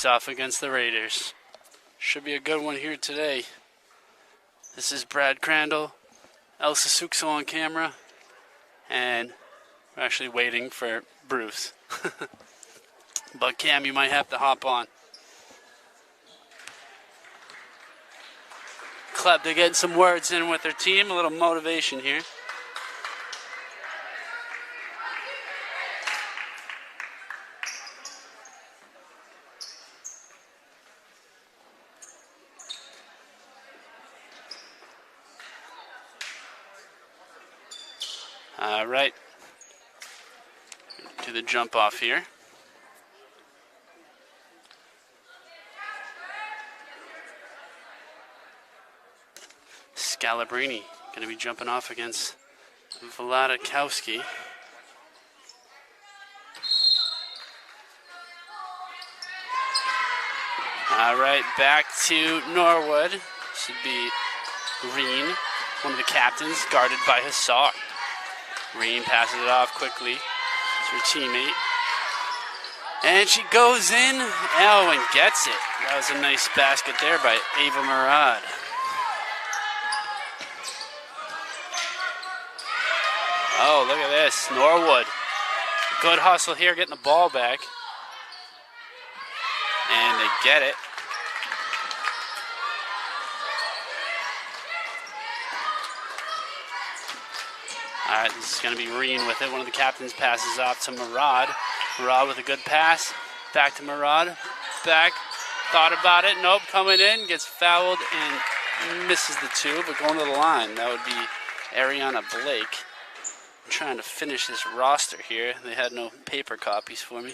face-off against the Raiders. Should be a good one here today. This is Brad Crandall, Elsa Suxo on camera, and we're actually waiting for Bruce. But Cam, you might have to hop on. Club, they're getting some words in with their team, a little motivation here. All right, do the jump off here. Scalabrini going to be jumping off against Vladikowski. All right, back to Norwood. Should be Reen, one of the captains, guarded by Hassar. Reen passes it off quickly to her teammate. And she goes in, and gets it. That was a nice basket there by Ava Murad. Oh, look at this. Norwood. Good hustle here, getting the ball back. And they get it. All right, this is going to be Reen with it. One of the captains passes off to Murad. Murad with a good pass. Back to Murad. Back. Thought about it. Nope. Coming in. Gets fouled and misses the two, but going to the line. That would be Ariana Blake. I'm trying to finish this roster here. They had no paper copies for me.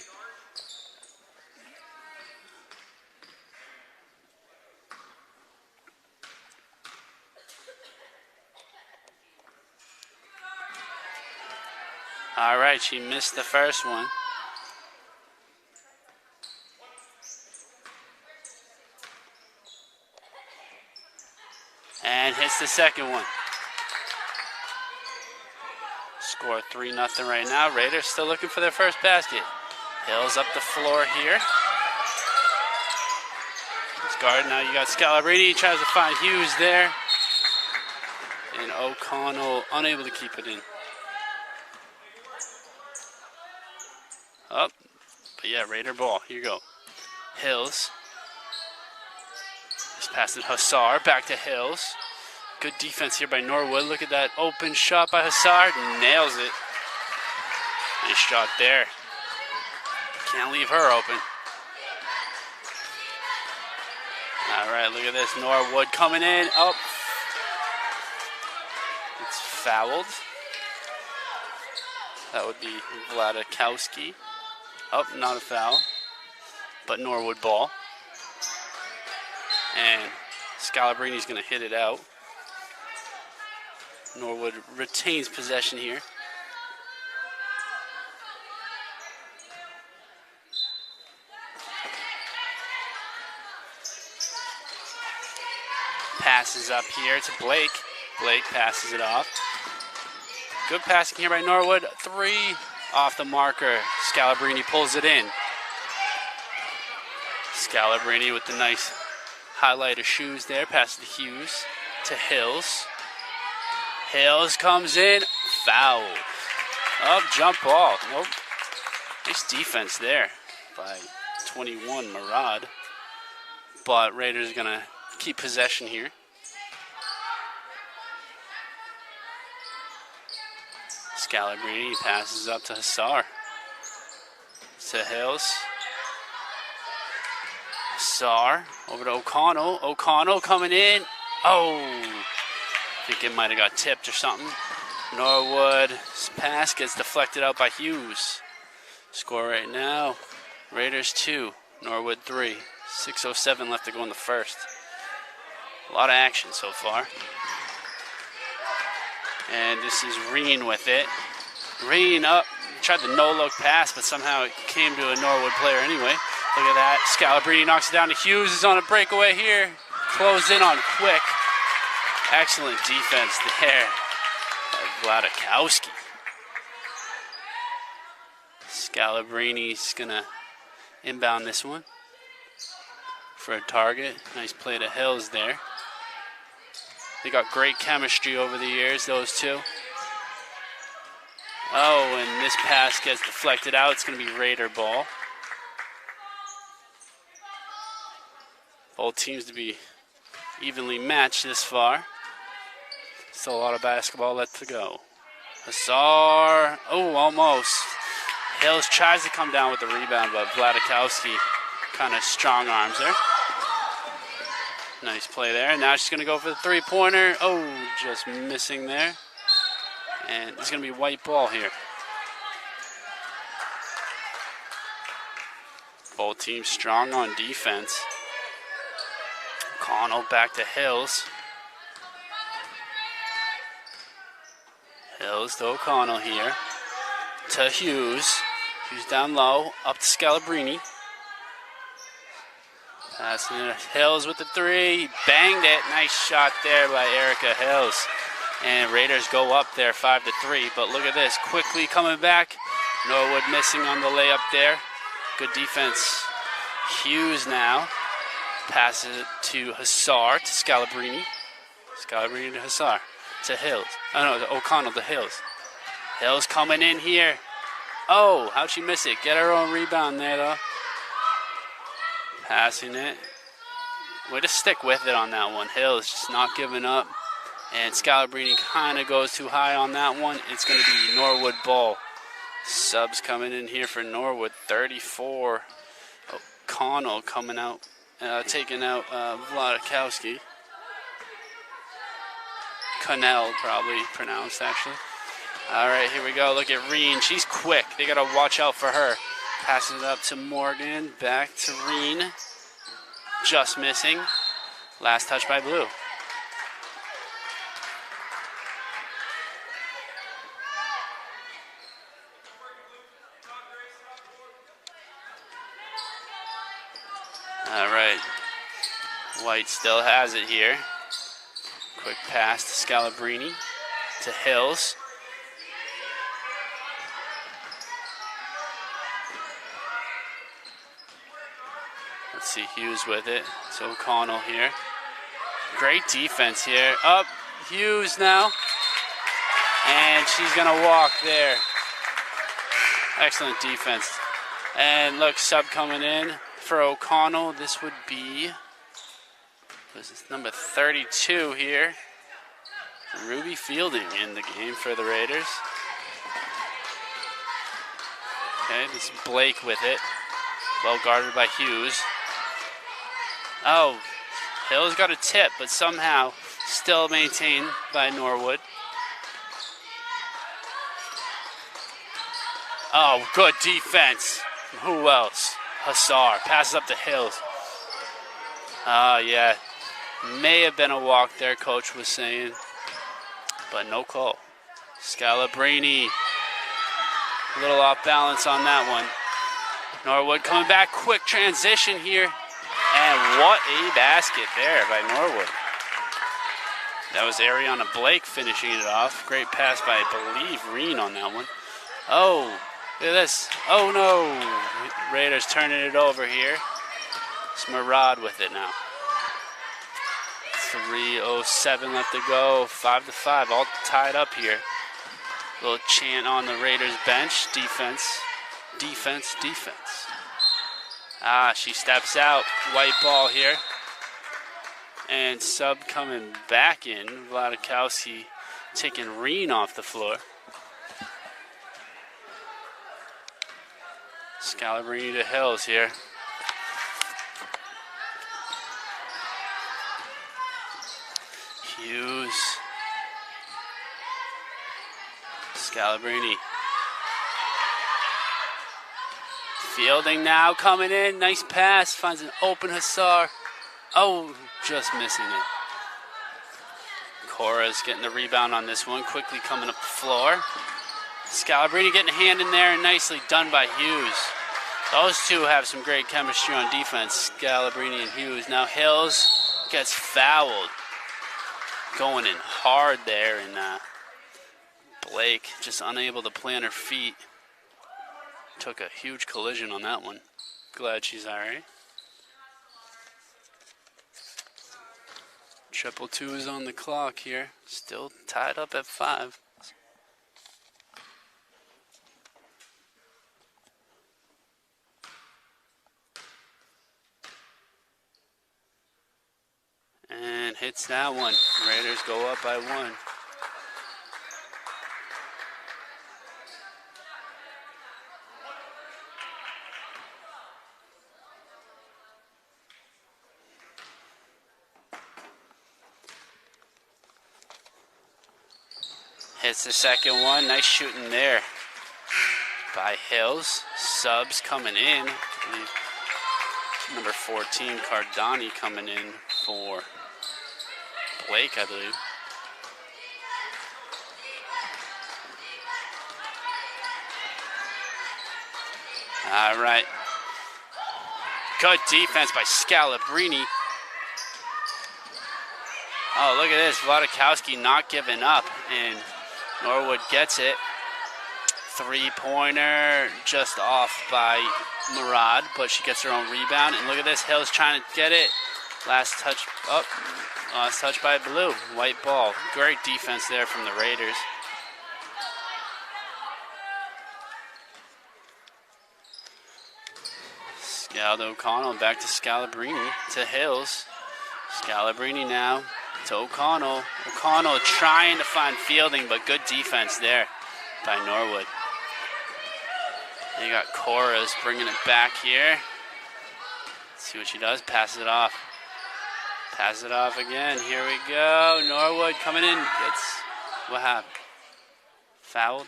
All right, she missed the first one. And hits the second one. Score 3-0 right now. Raiders still looking for their first basket. Hills up the floor here. It's guard. Now you got Scalabrini. Tries to find Hughes there. And O'Connell unable to keep it in. Up. But yeah, Raider ball. Here you go. Hills. Just passed it Hassar. Back to Hills. Good defense here by Norwood. Look at that open shot by Hassar. Nails it. Nice shot there. Can't leave her open. All right, look at this. Norwood coming in. Oh. It's fouled. That would be Vladikowski. Oh, not a foul. But Norwood ball. And Scalabrini's going to hit it out. Norwood retains possession here. Passes up here to Blake. Blake passes it off. Good passing here by Norwood. 3 off the marker. Scalabrini pulls it in. Scalabrini with the nice highlight of shoes there. Passes to Hughes. To Hills. Hills comes in. Foul. Up, jump ball. Nope. Nice defense there by 21, Murad. But Raiders are going to keep possession here. Scalabrini passes up to Hassar. To Hills. Hassar over to O'Connell. O'Connell coming in. Oh, I think it might have got tipped or something. Norwood's pass gets deflected out by Hughes. Score right now, Raiders 2, Norwood 3. 6:07 left to go in the first. A lot of action so far. And this is Reen with it. Reen up, tried the no-look pass, but somehow it came to a Norwood player anyway. Look at that. Scalabrini knocks it down to Hughes. Is on a breakaway here. Closed in on quick. Excellent defense there by Vladikowski. Scalabrini's going to inbound this one. for a target. Nice play to Hills there. They got great chemistry over the years, those two. Oh, and this pass gets deflected out. It's going to be Raider ball. Both teams to be evenly matched this far. Still a lot of basketball left to go. Hussar. Oh, almost. Hills tries to come down with the rebound, but Vladikowski kind of strong arms there. Nice play there. Now she's going to go for the three-pointer. Oh, just missing there. And it's going to be white ball here. Both teams strong on defense. O'Connell back to Hills. Hills to O'Connell here. To Hughes. Hughes down low. Up to Scalabrini. Passing it to Hills with the three. Banged it. Nice shot there by Erica Hills. And Raiders go up there 5-3. But look at this. Quickly coming back. Norwood missing on the layup there. Good defense. Hughes now. Passes it to Hussar to Scalabrini. Scalabrini to Hussar. To Hills. Oh no, to O'Connell to Hills. Hills coming in here. Oh, how'd she miss it? Get her own rebound there though. Passing it. Way to stick with it on that one. Hills just not giving up. And Scalabrini kind of goes too high on that one. It's going to be Norwood ball. Subs coming in here for Norwood. 34. O'Connell coming out. Taking out Vladikowski. Connell, probably pronounced, actually. All right, here we go. Look at Reen. She's quick. They got to watch out for her. Passing it up to Morgan. Back to Reen. Just missing. Last touch by Blue. All right. White still has it here. Quick pass to Scalabrini. To Hills. Let's see, Hughes with it. So O'Connell here. Great defense here. Up, Hughes now. And she's going to walk there. Excellent defense. And look, sub coming in for O'Connell. This would be, this is number 32 here. Ruby Fielding in the game for the Raiders. Okay, this is Blake with it. Well guarded by Hughes. Oh, Hills got a tip, but somehow still maintained by Norwood. Oh, good defense. Who else? Hussar passes up to Hills. Yeah, may have been a walk there, coach was saying, but no call. Scalabrini, a little off balance on that one. Norwood coming back, quick transition here. And what a basket there by Norwood. That was Ariana Blake finishing it off. Great pass by, I believe, Reen on that one. Oh, look at this. Oh, no. Raiders turning it over here. It's Murad with it now. 3:07 left to go. 5-5, all tied up here. Little chant on the Raiders bench. Defense, defense, defense. She steps out. White ball here. And sub coming back in. Vladikowski taking Reen off the floor. Scalabrini to Hills here. Hughes. Scalabrini. Fielding now coming in. Nice pass. Finds an open Hussar. Oh, just missing it. Cora's getting the rebound on this one. Quickly coming up the floor. Scalabrini getting a hand in there. Nicely done by Hughes. Those two have some great chemistry on defense. Scalabrini and Hughes. Now Hills gets fouled. Going in hard there. And Blake just unable to plant her feet. Took a huge collision on that one. Glad she's all right. Triple two is on the clock here. Still tied up at 5. And hits that one. Raiders go up by 1. Hits the second one. Nice shooting there by Hills. Subs coming in. Number 14, Cardani, coming in for Blake, I believe. All right. Good defense by Scalabrini. Oh, look at this. Vladikowski not giving up, and Norwood gets it. 3-pointer just off by Murad, but she gets her own rebound. And look at this. Hill's trying to get it. Last touch up. Last touch by Blue. White ball. Great defense there from the Raiders. Scaldo O'Connell back to Scalabrini to Hills. Scalabrini now to O'Connell. O'Connell trying to find fielding, but good defense there by Norwood. You got Cora's bringing it back here. Let's see what she does. Passes it off. Pass it off again. Here we go. Norwood coming in. Gets what happened? Fouled.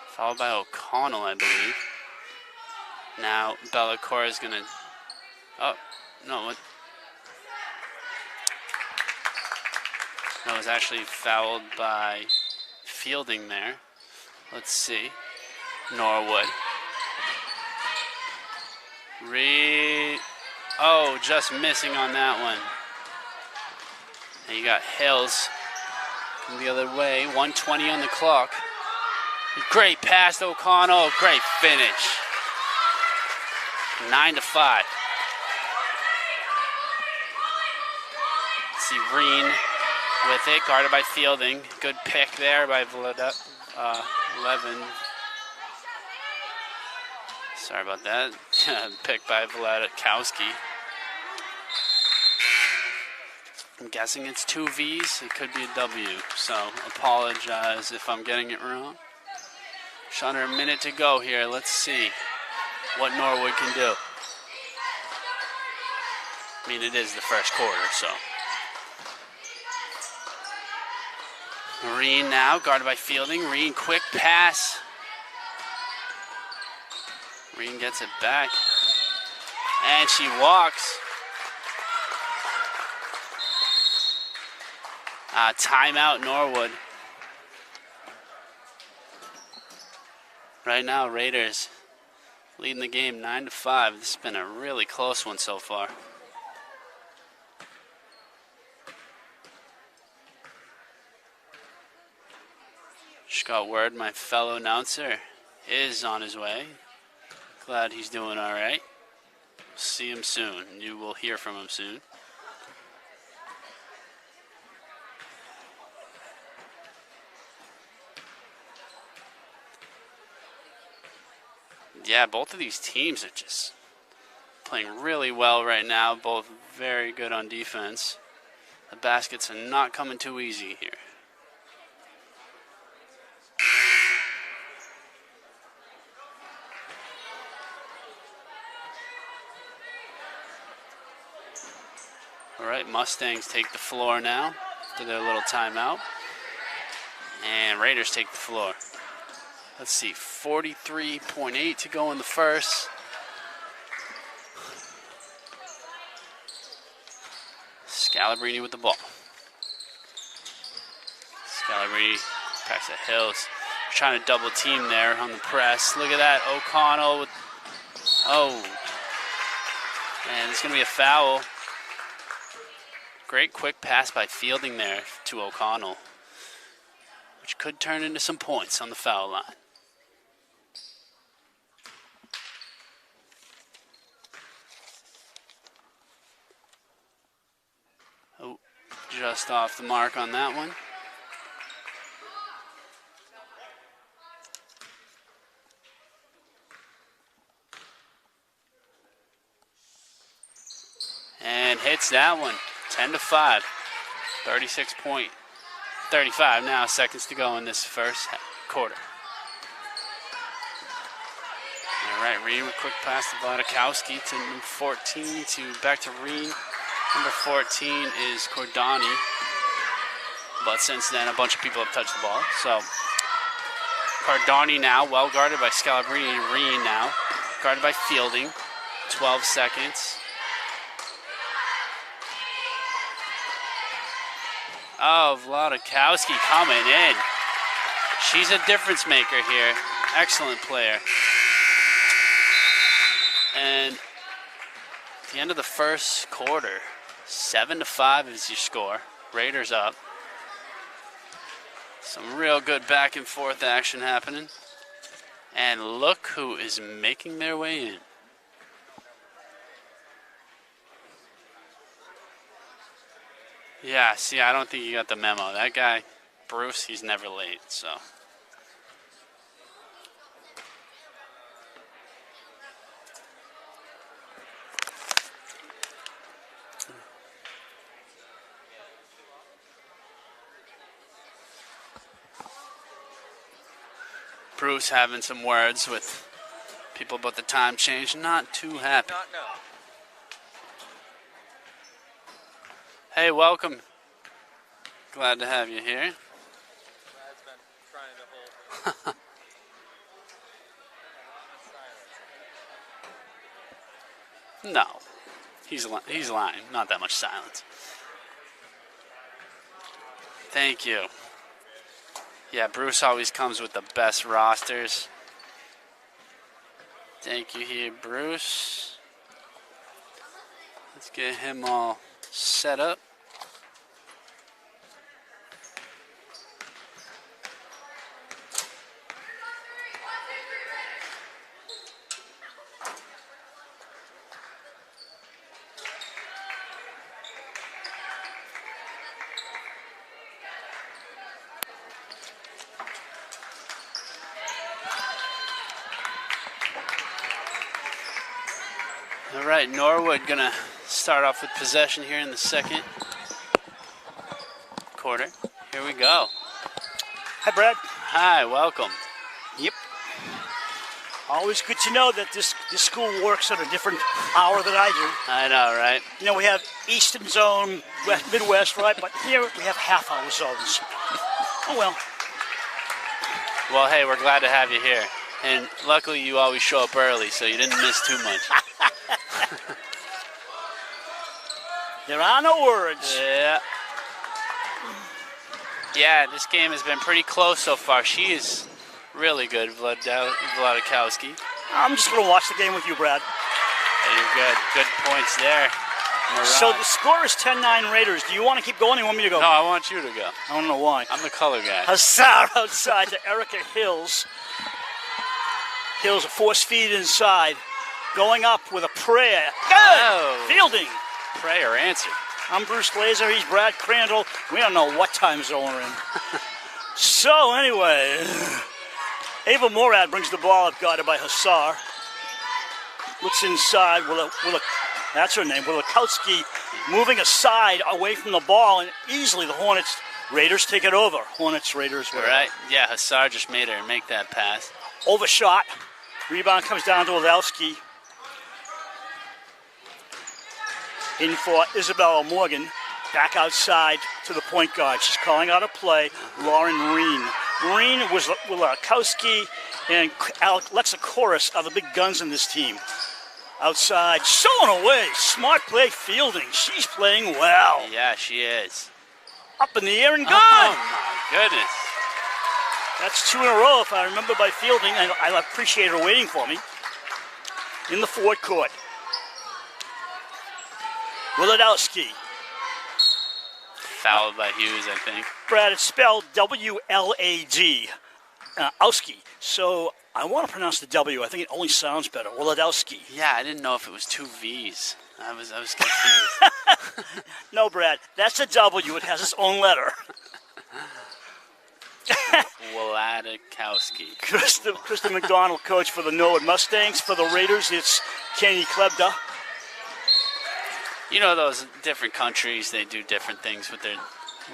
Fouled by O'Connell, I believe. Now Bella Cora is gonna. Oh no! What? No, it was actually fouled by Fielding there. Let's see. Norwood. Oh, just missing on that one. And you got Hills coming the other way. 1:20 on the clock. Great pass to O'Connell. Great finish. 9-5. See Reen with it, guarded by Fielding. Good pick there by Levin. Sorry about that. Pick by Vladikowski. I'm guessing it's 2 V's. It could be a W, so apologize if I'm getting it wrong. Just under a minute to go here. Let's see what Norwood can do. I mean, it is the first quarter, so. Reen now, guarded by Fielding. Reen, quick pass. Reen gets it back. And she walks. Timeout Norwood. Right now, Raiders leading the game 9-5. This has been a really close one so far. Just got word my fellow announcer is on his way. Glad he's doing all right. See him soon. You will hear from him soon. Yeah, both of these teams are just playing really well right now. Both very good on defense. The baskets are not coming too easy here. All right, Mustangs take the floor now after their little timeout. And Raiders take the floor. Let's see, 43.8 to go in the first. Scalabrini with the ball. Scalabrini backs at Hills. Trying to double team there on the press. Look at that, O'Connell with, oh. And it's gonna be a foul. Great quick pass by Fielding there to O'Connell, which could turn into some points on the foul line. just off the mark on that one. And hits that one. 10-5. 36.35 now, seconds to go in this first quarter. All right, Reen with quick pass to Vladikowski to number 14 back to Reen. Number 14 is Cordani. But since then, a bunch of people have touched the ball. So Cordani now, well guarded by Scalabrini. Reen now, guarded by Fielding. 12 seconds. Oh, Vladikowski coming in. She's a difference maker here. Excellent player. And at the end of the first quarter, 7-5 is your score. Raiders up. Some real good back and forth action happening. And look who is making their way in. Yeah, see, I don't think you got the memo. That guy, Bruce, he's never late, so. Bruce having some words with people about the time change. Not too happy. Hey, welcome. Glad to have you here. Brad's been trying to hold. No, he's lying. Not that much silence. Thank you. Yeah, Bruce always comes with the best rosters. Thank you here, Bruce. Let's get him all set up. All right, Norwood gonna start off with possession here in the second quarter. Here we go. Hi, Brad. Hi, welcome. Yep. Always good to know that this school works at a different hour than I do. I know, right? You know, we have Eastern Zone, Midwest, right? But here we have half-hour zones. Oh, well. Well, hey, we're glad to have you here. And luckily you always show up early, so you didn't miss too much. There are no words. Yeah. Yeah, this game has been pretty close so far. She is really good, Vladikowski. I'm just going to watch the game with you, Brad. Hey, you're good. Good points there. Murad. So the score is 10-9 Raiders. Do you want to keep going or you want me to go? No, I want you to go. I don't know why. I'm the color guy. Hazard outside to Erica Hills. Hills a force feed inside. Going up with a prayer. Good! Oh. Fielding. Prayer answered. I'm Bruce Glazer. He's Brad Crandall. We don't know what time zone we're in. So, anyway, Ava Morad brings the ball up, guarded by Hassar. Looks inside. That's her name. Wilikowski moving aside away from the ball, and easily the Hornets Raiders take it over. Hornets Raiders. All right. Yeah, Hassar just made her make that pass. Overshot. Rebound comes down to Wodowski. In for Isabella Morgan. Back outside to the point guard. She's calling out a play. Lauren Reen. Reen was Wilikowski and Alexa Chorus are the big guns in this team. Outside, showing away. Smart play Fielding. She's playing well. Yeah, she is. Up in the air and good. Oh, my goodness. That's 2 in a row, if I remember, by Fielding. I appreciate her waiting for me. In the forward court. Wiladowski. Fouled by Hughes, I think. Brad, it's spelled W-L-A-D. Owski. So I want to pronounce the W. I think it only sounds better. Wiladowski. Yeah, I didn't know if it was 2 V's. I was confused. No, Brad, that's a W. It has its own letter. Wladikowski. Krista McDonald, coach for the Norwood Mustangs. For the Raiders, it's Kenny Klebda. You know, those different countries, they do different things with their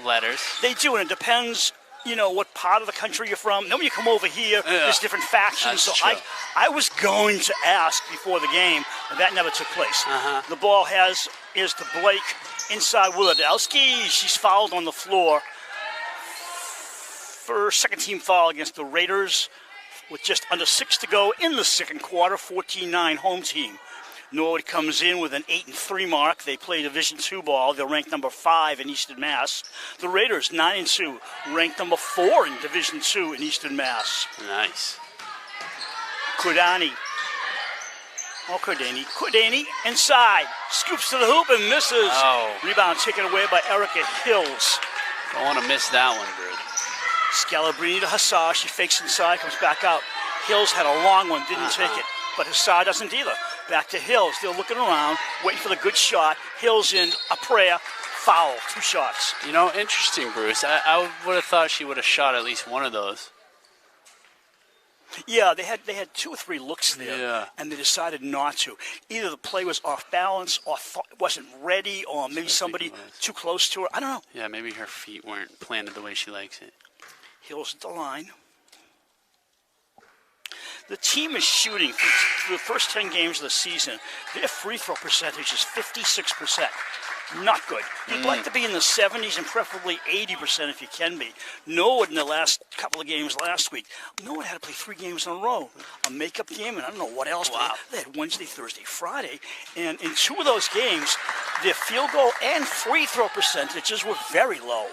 letters. They do, and it depends, you know, what part of the country you're from. Then when you come over here, there's different factions. That's so true. I was going to ask before the game, and that never took place. The ball is to Blake inside Wladikowski. She's fouled on the floor. For second team foul against the Raiders with just under 6 to go in the second quarter, 14-9 home team. Norwood comes in with an 8-3 mark. They play Division II ball. They're ranked number 5 in Eastern Mass. The Raiders, 9-2, ranked number 4 in Division II in Eastern Mass. Nice. Kudani. Kudani inside. Scoops to the hoop and misses. Oh. Rebound taken away by Erica Hills. Don't want to miss that one, Bird. Scalabrini to Hassar. She fakes inside, comes back out. Hills had a long one, didn't take it. But Hassar doesn't either. Back to Hills. They're looking around, waiting for the good shot. Hills in, a prayer, foul. 2 shots. You know, interesting, Bruce. I would have thought she would have shot at least one of those. Yeah, they had 2 or 3 looks there, and they decided not to. Either the play was off balance, or wasn't ready, or maybe somebody too close to her. I don't know. Yeah, maybe her feet weren't planted the way she likes it. Hills at the line. The team is shooting for the first 10 games of the season. Their free throw percentage is 56%. Not good. You'd like to be in the 70s and preferably 80% if you can be. Norwood in the last couple of games last week, Norwood had to play 3 games in a row. A makeup game, and I don't know what else. Wow. They had Wednesday, Thursday, Friday. And in 2 of those games, their field goal and free throw percentages were very low.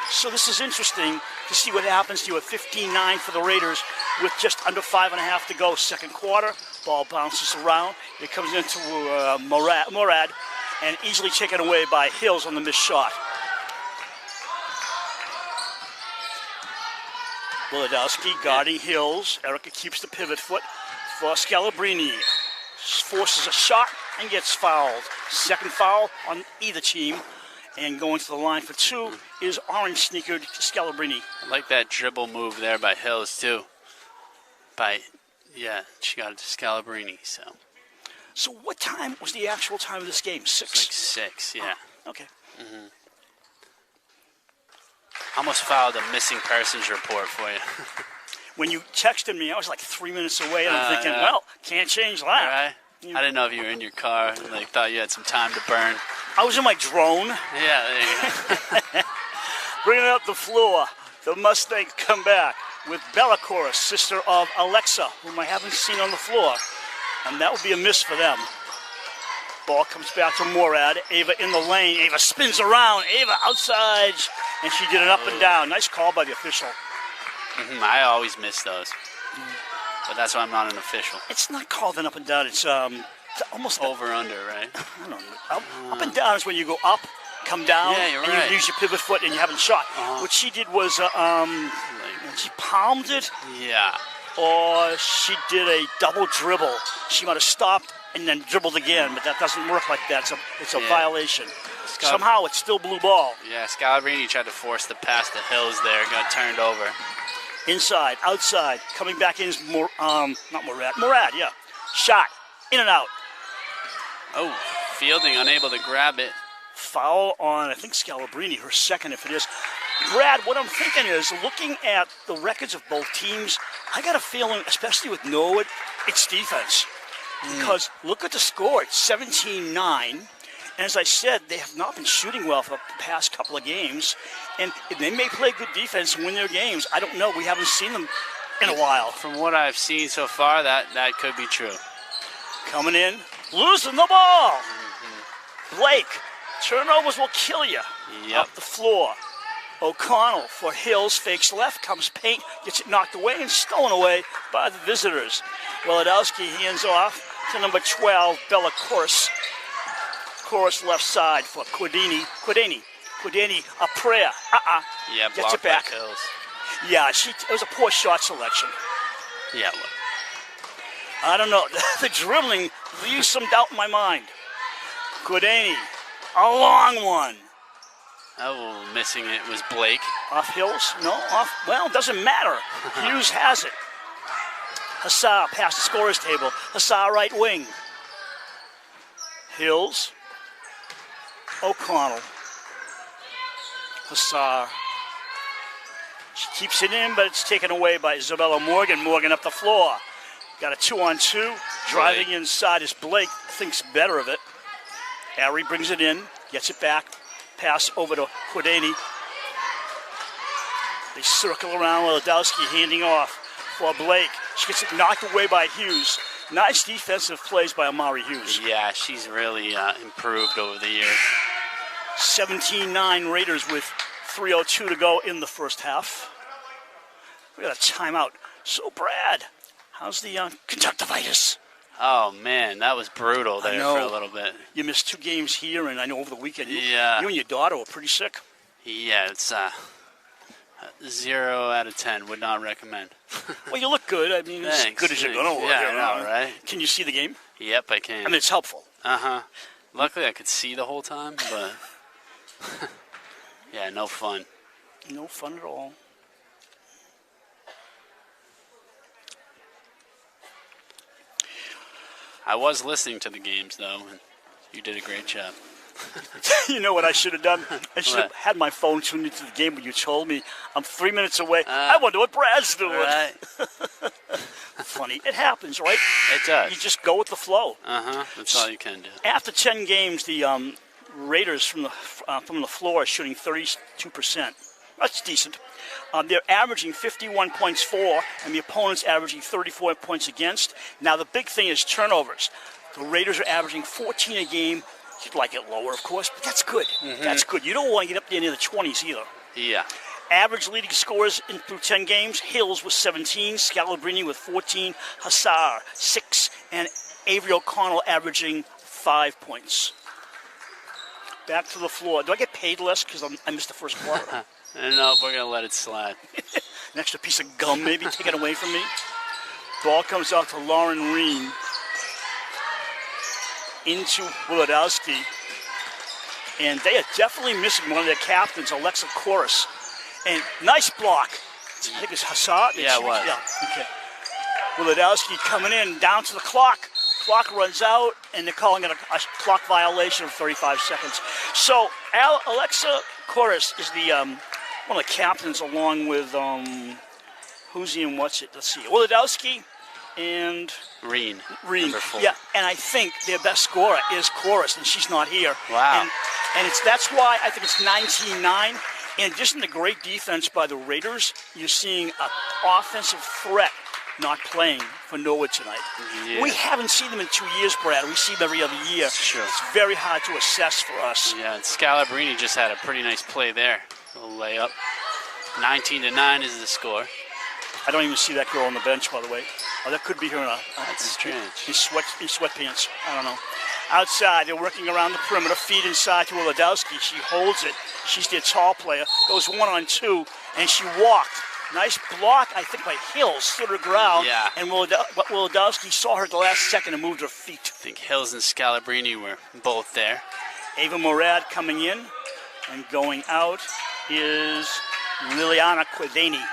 So this is interesting to see what happens to you at 15-9 for the Raiders with just under 5.5 to go. Second quarter, ball bounces around. It comes into Morad, and easily taken away by Hills on the missed shot. Wladikowski guarding Hills. Erica keeps the pivot foot for Scalabrini. Forces a shot and gets fouled. Second foul on either team. And going to the line for 2 is orange sneakered Scalabrini. I like that dribble move there by Hills, too. She got it to Scalabrini, so. So what time was the actual time of this game? 6? It's like 6, yeah. Oh, okay. Almost filed a missing persons report for you. When you texted me, I was like 3 minutes away, and I'm thinking, well, can't change that. Right? I didn't know if you were in your car, like thought you had some time to burn. I was in my drone. Yeah, there you go. Bringing up the floor, the Mustangs come back with Bella Chorus, sister of Alexa, whom I haven't seen on the floor. And that would be a miss for them. Ball comes back to Morad. Ava in the lane. Ava spins around. Ava outside. And she did an up and down. Nice call by the official. I always miss those. But that's why I'm not an official. It's not called an up and down. It's almost over-under, right? I don't know. Up and down is when you go up, come down, you're and right. you use your pivot foot and you haven't shot. What she did was she palmed it. Yeah. Or she did a double dribble. She might have stopped and then dribbled again, but that doesn't work like that. It's a violation. Somehow it's still blue ball. Yeah, Scalabrini tried to force the pass to Hills there, got turned over. Inside, outside, coming back in is not Morad. Morad, yeah. Shot, in and out. Oh, Fielding unable to grab it. Foul on, I think, Scalabrini, her second if it is. Brad, what I'm thinking is, looking at the records of both teams, I got a feeling, especially with Norwood, it's defense. Because look at the score, it's 17-9. And as I said, they have not been shooting well for the past couple of games. And they may play good defense and win their games. I don't know. We haven't seen them in a while. From what I've seen so far, that could be true. Coming in, losing the ball. Blake, turnovers will kill you. Yep. Up the floor. O'Connell for Hills, fakes left, comes paint, gets it knocked away and stolen away by the visitors. Wladikowski hands off to number 12, Bella Chorus. Chorus left side for Quidini, a prayer. Yeah, gets it back. By Hills. Yeah, it was a poor shot selection. Yeah, look. I don't know. The dribbling leaves some doubt in my mind. Quidani, a long one. Oh, missing it was Blake. Off Hills? No, off. Well, it doesn't matter. Hughes has it. Hassar past the scorer's table. Hassar right wing. Hills. O'Connell. Hassar. She keeps it in, but it's taken away by Isabella Morgan. Morgan up the floor. Got a 2-on-2. Driving inside is Blake. Thinks better of it. Ari brings it in. Gets it back. Pass over to Quidani. They circle around. Wolodarski handing off for Blake. She gets it knocked away by Hughes. Nice defensive plays by Amari Hughes. Yeah, she's really improved over the years. 17-9 Raiders with 3:02 to go in the first half. We got a timeout. So, Brad, how's the conjunctivitis? Oh, man, that was brutal there for a little bit. You missed 2 games here, and I know over the weekend you and your daughter were pretty sick. Yeah, it's 0 out of 10. Would not recommend. Well, you look good. I mean, as good as you're going to look. Yeah, I know, right? Can you see the game? Yep, I can. I mean, it's helpful. Uh-huh. Luckily, I could see the whole time, but... yeah, no fun. No fun at all. I was listening to the games, though, and you did a great job. You know what I should have done? I should have had my phone tuned into the game when you told me I'm 3 minutes away. I wonder what Brad's doing. Right. Funny. It happens, right? It does. You just go with the flow. Uh-huh. That's all you can do. After 10 games, the Raiders from the floor are shooting 32%. That's decent. They're averaging 51 points for, and the opponent's averaging 34 points against. Now, the big thing is turnovers. The Raiders are averaging 14 a game. You'd like it lower, of course, but that's good. Mm-hmm. That's good. You don't want to get up there near the 20s either. Yeah. Average leading scorers in through 10 games. Hills with 17, Scalabrini with 14, Hassar 6, and Avery O'Connell averaging 5 points. Back to the floor. Do I get paid less because I missed the first quarter? No, we're going to let it slide. An extra piece of gum maybe taken away from me. Ball comes out to Lauren Reen. Into Wolodarski. And they are definitely missing one of their captains, Alexa Chorus. And nice block. I think it's Hassar. Yeah, it was. Yeah, okay. Wolodarski coming in, down to the clock. Clock runs out, and they're calling it a clock violation of 35 seconds. So Alexa Chorus is the one of the captains, along with who's he and what's it? Let's see, Wolodarski and Reen. Number 4. Yeah, and I think their best scorer is Chorus, and she's not here. Wow. And that's why I think it's 19-9. In addition to great defense by the Raiders, you're seeing an offensive threat not playing for Norwood tonight. Yeah. We haven't seen them in 2 years, Brad. We see them every other year. Sure. It's very hard to assess for us. Yeah, and Scalabrini just had a pretty nice play there. A little layup. 19-9 is the score. I don't even see that girl on the bench, by the way. Oh, that could be her That's strange. In sweatpants. I don't know. Outside, they're working around the perimeter. Feed inside to Wolodarski. She holds it. She's their tall player. Goes 1-on-2, and she walked. Nice block, I think, by Hills. Stood her ground. Yeah. And Wolodarski saw her at the last second and moved her feet. I think Hills and Scalabrini were both there. Ava Morad coming in. And going out is Liliana Quidani.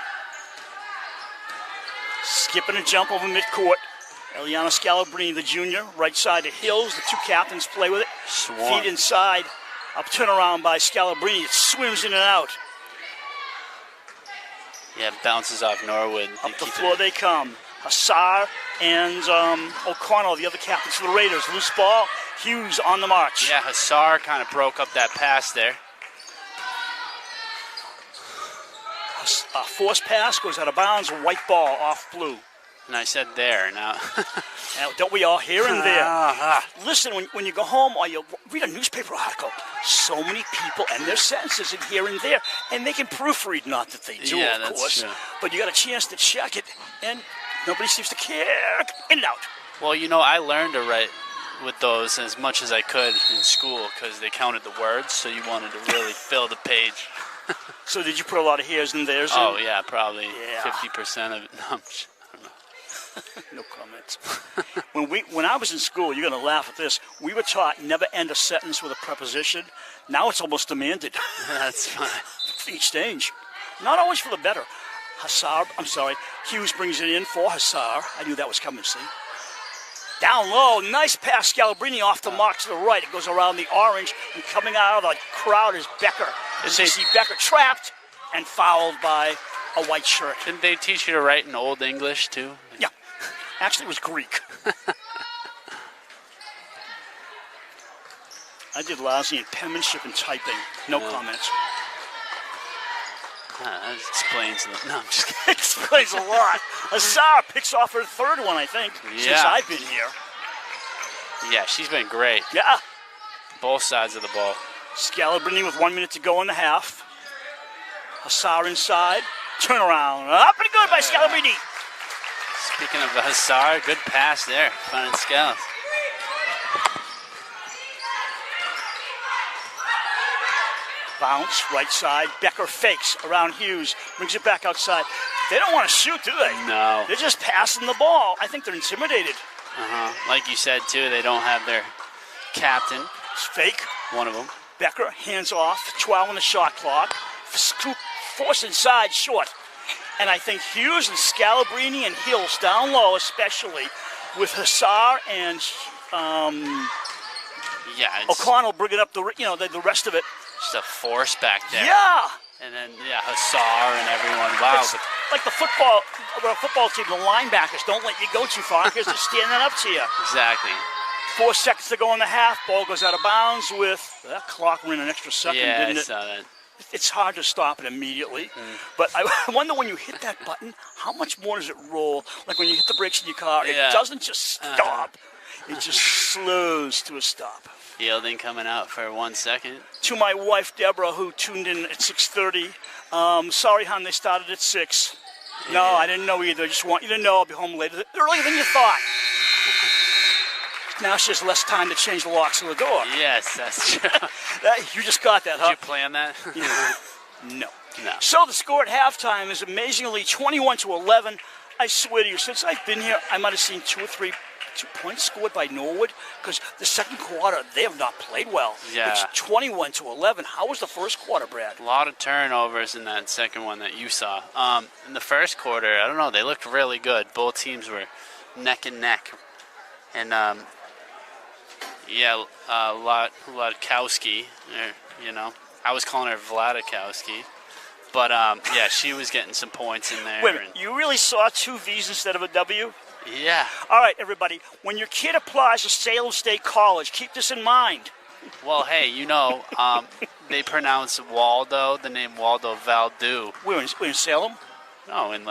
Skipping a jump over midcourt. Eliana Scalabrini, the junior, right side to Hills. The two captains play with it. Swarm. Feet inside. Up turnaround by Scalabrini. It swims in and out. Yeah, bounces off Norwood. Up the floor they come. Hassar and O'Connell, the other captains for the Raiders. Loose ball. Hughes on the march. Yeah, Hassar kind of broke up that pass there. A forced pass goes out of bounds. A white ball off blue. And I said there. Now, Now, don't we all here and there? Listen, when you go home or you read a newspaper article, so many people and their sentences in here and there, and they can proofread, not that they do, Yeah, of that's course. true. But you got a chance to check it, and nobody seems to care. In and out. well, you know, I learned to write with those as much as I could in school because they counted the words, so you wanted to really fill the page. So did you put a lot of here's and there's in? Oh, yeah, probably Yeah. 50% of it. No, I don't know. No comments. When I was in school, you're going to laugh at this, we were taught never end a sentence with a preposition. Now it's almost demanded. That's fine. Exchange. Not always for the better. Hughes brings it in for Hassar. I knew that was coming, see? Down low, nice pass, Scalabrini off the mark to the right. It goes around the orange, and coming out of the crowd is Becker. And you see Becker trapped and fouled by a white shirt. Didn't they teach you to write in Old English, too? Yeah. Actually, it was Greek. I did lousy in penmanship and typing. No comments. That explains it. No, I'm just kidding. Explains a lot. Hassar picks off her third one, I think, since I've been here. Yeah, she's been great. Yeah. Both sides of the ball. Scalabrini with 1 minute to go in the half. Hassar inside. Turnaround. Up and good by Scalabrini. Speaking of Hassar, good pass there. Finding Scals. Bounce, right side. Becker fakes around Hughes. Brings it back outside. They don't want to shoot, do they? No. They're just passing the ball. I think they're intimidated. Like you said, too, they don't have their captain. It's fake. One of them. Becker, hands off. 12 on the shot clock. Scoop, force inside, short. And I think Hughes and Scalabrini and Hills down low, especially with Hassar and O'Connell bringing up the rest of it. Just a force back there. Yeah. And then, Hassar and everyone. Wow. It's like the football team, the linebackers don't let you go too far because they're standing up to you. Exactly. 4 seconds to go in the half. Ball goes out of bounds with that clock ran an extra second, didn't it? Yeah, I saw that. It's hard to stop it immediately. But I wonder when you hit that button, how much more does it roll? Like when you hit the brakes in your car, it doesn't just stop. It just slows to a stop. Fielding coming out for 1 second. To my wife, Deborah, who tuned in at 6:30. Sorry, hon, they started at 6. Yeah. No, I didn't know either. I just want you to know I'll be home later. Earlier than you thought. Now it's just less time to change the locks of the door. Yes, that's true. You just got that, huh? Did you plan that? No. No. So the score at halftime is amazingly 21-11. I swear to you, since I've been here, I might have seen 2 or 3 points scored by Norwood, because the second quarter, they have not played well. Yeah. It's 21-11. How was the first quarter, Brad? A lot of turnovers in that second one that you saw. In the first quarter, I don't know, they looked really good. Both teams were neck and neck. And, Vladkowski, I was calling her Vladikowski. But, she was getting some points in there. Wait a minute, you really saw 2 V's instead of a W? Yeah. All right, everybody, when your kid applies to Salem State College, keep this in mind. Well, hey, they pronounce the name Waldo, Valdu. We're in Salem? No, in,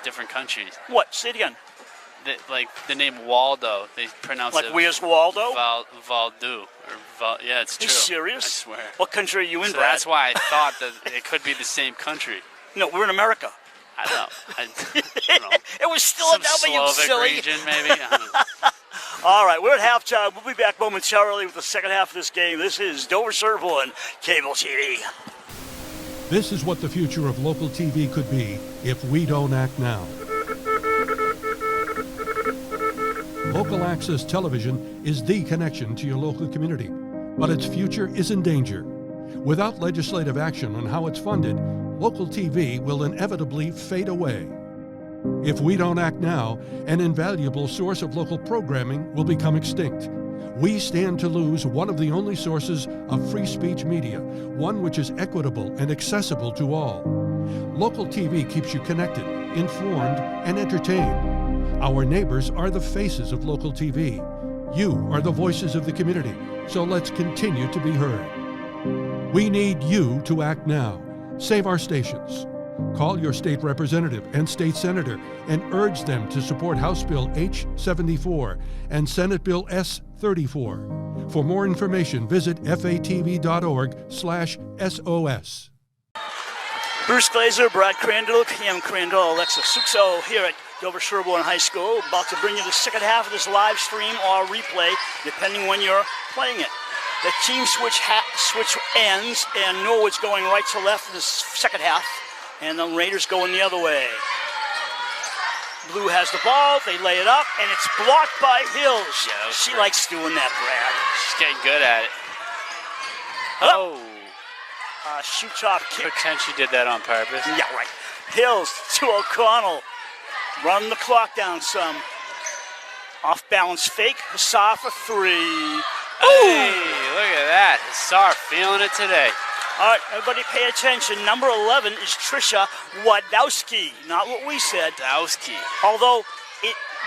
different countries. What? Say it again. The name Waldo, they pronounce it... Like, where's Waldo? Valdu. Yeah, it's true. Are you serious? I swear. What country are you in, So Brad? that's why I thought that it could be the same country. No, we're in America. I don't know. It was still Some a W, Slavic silly. region, maybe? I don't know. All right, we're at halftime. We'll be back momentarily with the second half of this game. This is Dover-Sherborn Cable TV. This is what the future of local TV could be if we don't act now. Local access television is the connection to your local community, but its future is in danger. Without legislative action on how it's funded, local TV will inevitably fade away. If we don't act now, an invaluable source of local programming will become extinct. We stand to lose one of the only sources of free speech media, one which is equitable and accessible to all. Local TV keeps you connected, informed, and entertained. Our neighbors are the faces of local TV. You are the voices of the community, so let's continue to be heard. We need you to act now. Save our stations. Call your state representative and state senator and urge them to support House Bill H-74 and Senate Bill S-34. For more information, visit fatv.org/SOS. Bruce Glazer, Brad Crandall, Cam Crandall, Alexa Suxo here at Dover-Sherborn High School, about to bring you the second half of this live stream or replay, depending when you're playing it. The team switch ends, and Norwood's going right to left in the second half, and the Raiders going the other way. Blue has the ball. They lay it up, and it's blocked by Hills. Yeah, she great. likes doing that, Brad. She's getting good at it. Oh. Shoot top kick. Pretend she did that on purpose. Yeah, right. Hills to O'Connell. Run the clock down some. Off balance fake. Hassar for 3. Hey, look at that. Hassar feeling it today. All right, everybody pay attention. Number 11 is Trisha Wadowski. Not what we said. Wadowski. Although,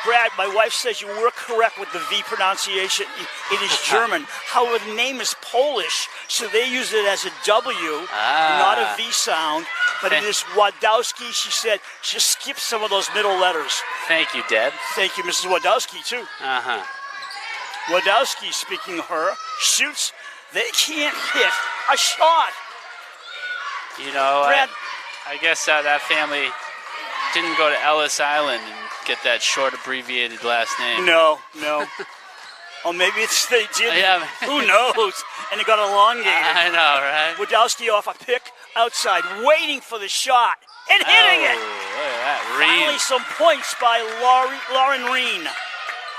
Brad, my wife says you were correct with the V pronunciation. It is German. However, the name is Polish, so they use it as a W, not a V sound. But it is Wadowski. She said just skip some of those middle letters. Thank you, Deb. Thank you, Mrs. Wadowski, too. Uh-huh. Wadowski, speaking of her, shoots. They can't hit a shot. You know, Brad, I guess that family didn't go to Ellis Island and get that short abbreviated last name. No. Or maybe they did. Yeah. Who knows? And it got elongated. I know, right? Wadowski off a pick outside, waiting for the shot and hitting it. Look at that. Finally, Reen. some points by Lauren Reen.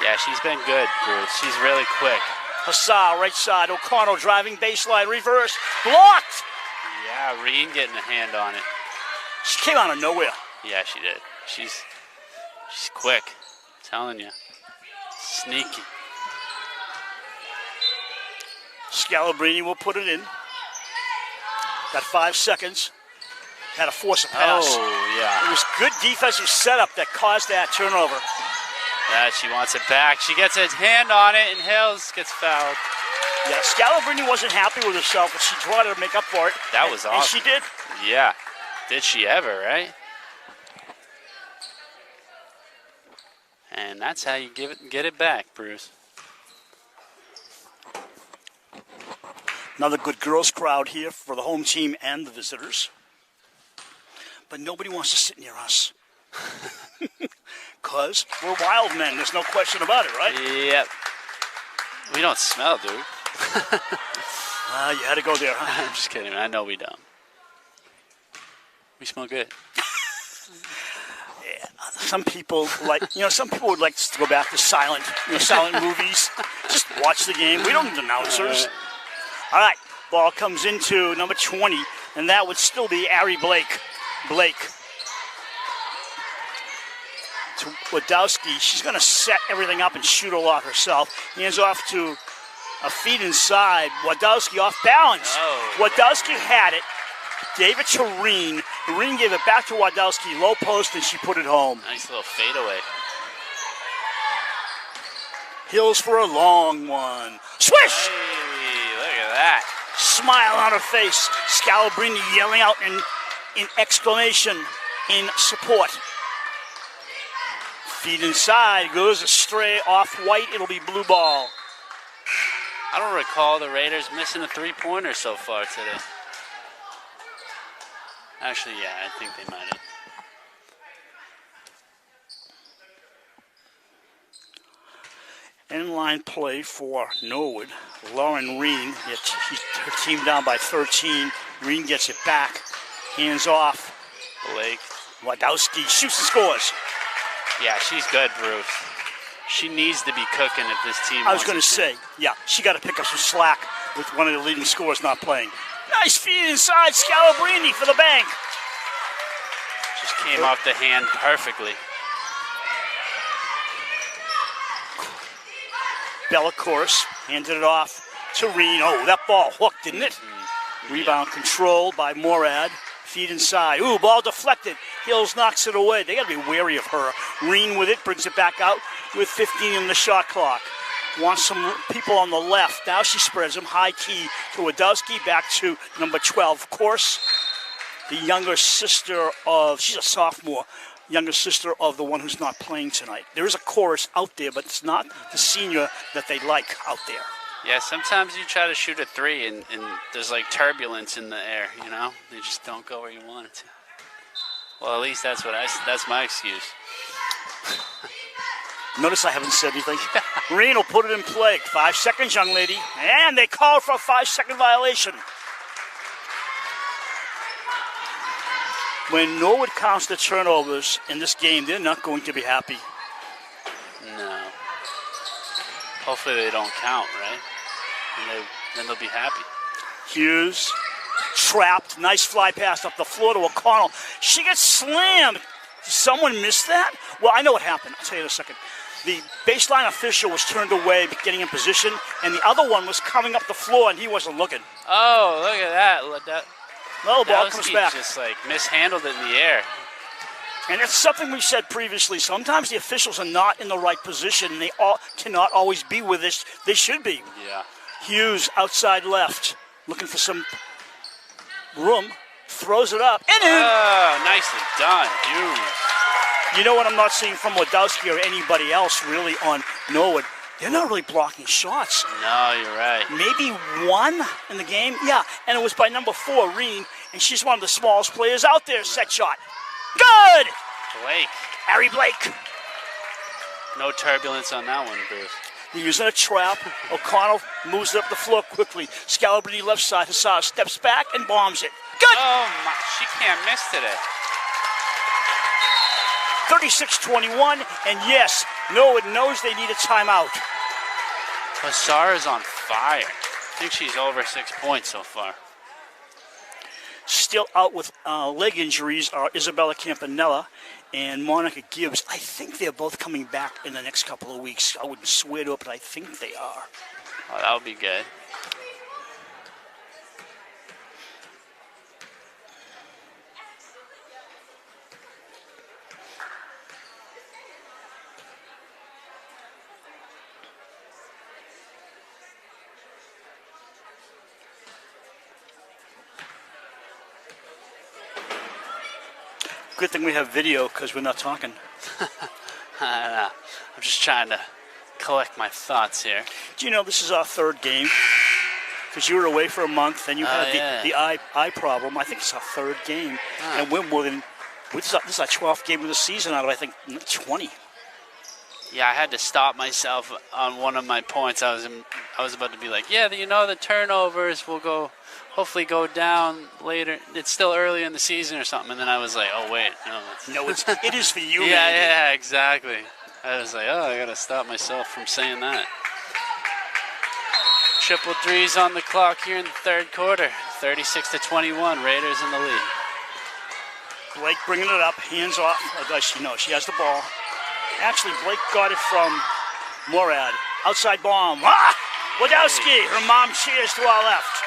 Yeah, she's been good, Bruce. She's really quick. Hassar, right side. O'Connell driving baseline, reverse, blocked. Yeah, Reen getting a hand on it. She came out of nowhere. Yeah, she did. She's quick. I'm telling you. Sneaky. Scalabrini will put it in. Got 5 seconds. Had to force a pass. Oh, yeah. It was good defensive setup that caused that turnover. Yeah, she wants it back. She gets a hand on it, and Hills gets fouled. Yeah, Scalabrini wasn't happy with herself, but she tried to make up for it. That was awesome. And she did. Yeah. Did she ever, right? And that's how you get it back, Bruce. Another good girls crowd here for the home team and the visitors. But nobody wants to sit near us. Because we're wild men. There's no question about it, right? Yep. We don't smell, dude. You had to go there, huh? I'm just kidding. I know we don't. We smell good. Yeah. Some people some people would like to go back to silent movies. Just watch the game. We don't need announcers. All right. Ball comes into number 20, and that would still be Ari Blake. To Wadowski. She's going to set everything up and shoot a lot herself. Hands off to a feed inside. Wadowski off balance. Oh. Wadowski had it. Gave it to Reen. Reen gave it back to Wadowski. Low post, and she put it home. Nice little fadeaway. Hills for a long one. Swish! Hey, look at that. Smile on her face. Scalabrini yelling out in exclamation in support. Feed inside, goes astray, off-white, it'll be blue ball. I don't recall the Raiders missing a three-pointer so far today. Actually, yeah, I think they might have. Inline play for Norwood. Lauren Reen, her team down by 13. Reen gets it back, hands off. Blake. Wadowski shoots and scores. Yeah, she's good, Bruce. She needs to be cooking if this team I was going to say, yeah, she got to pick up some slack with one of the leading scorers not playing. Nice feed inside, Scalabrini for the bank. Just came off the hand perfectly. Bellacourse handed it off to Reen. Oh, that ball hooked, didn't it? Mm-hmm. Rebound controlled by Morad. Feed inside. Ooh, ball deflected. Hills knocks it away. They got to be wary of her. Reen with it, brings it back out with 15 in the shot clock. Wants some people on the left. Now she spreads them. High key to Wadowski. Back to number 12. Of course, the younger sister of, she's a sophomore, younger sister of the one who's not playing tonight. There is a chorus out there, but it's not the senior that they like out there. Yeah, sometimes you try to shoot a three and there's like turbulence in the air, you know? They just don't go where you want it to. Well, at least that's my excuse. Notice I haven't said anything. Reen will put it in play. 5 seconds, young lady. And they call for a 5-second violation. When Norwood counts the turnovers in this game, they're not going to be happy. No. Hopefully they don't count, right? And then they'll be happy. Hughes, trapped. Nice fly pass up the floor to O'Connell. She gets slammed. Did someone miss that? Well, I know what happened. I'll tell you in a second. The baseline official was turned away, getting in position, and the other one was coming up the floor, and he wasn't looking. Oh, look at that. Well, the ball comes back. Just like mishandled it in the air. And it's something we said previously. Sometimes the officials are not in the right position, and they cannot always be where they should be. Yeah. Hughes, outside left, looking for some room, throws it up, and in. Oh, nicely done, Hughes. You know what I'm not seeing from Wadowski or anybody else really on Norwood? They're not really blocking shots. No, you're right. Maybe one in the game? Yeah, and it was by number 4, Reen, and she's one of the smallest players out there. Set shot. Good! Blake. Harry Blake. No turbulence on that one, Bruce. They're using a trap. O'Connell moves it up the floor quickly. Scalabrine left side. Hassar steps back and bombs it. Good! Oh, my, she can't miss today. 36-21, and yes, Norwood knows they need a timeout. Hassar is on fire. I think she's over 6 points so far. Still out with leg injuries are Isabella Campanella and Monica Gibbs. I think they're both coming back in the next couple of weeks. I wouldn't swear to it, but I think they are. Oh, that would be good. Good thing we have video because we're not talking. I don't know. I'm just trying to collect my thoughts here. Do you know this is our 3rd game? Because you were away for a month and you had the eye problem. I think it's our 3rd game. And we're more than... This is our 12th game of the season out of, I think, 20. Yeah, I had to stop myself on one of my points. I was about to be like, yeah, the turnovers will hopefully go down later. It's still early in the season or something. And then I was like, oh, wait. No, it is for you, Yeah, exactly. I was like, I got to stop myself from saying that. Triple threes on the clock here in the 3rd quarter. 36-21, Raiders in the lead. Blake bringing it up, hands off. She has the ball. Actually, Blake got it from Morad. Outside bomb. Wadowski. Her mom cheers to our left.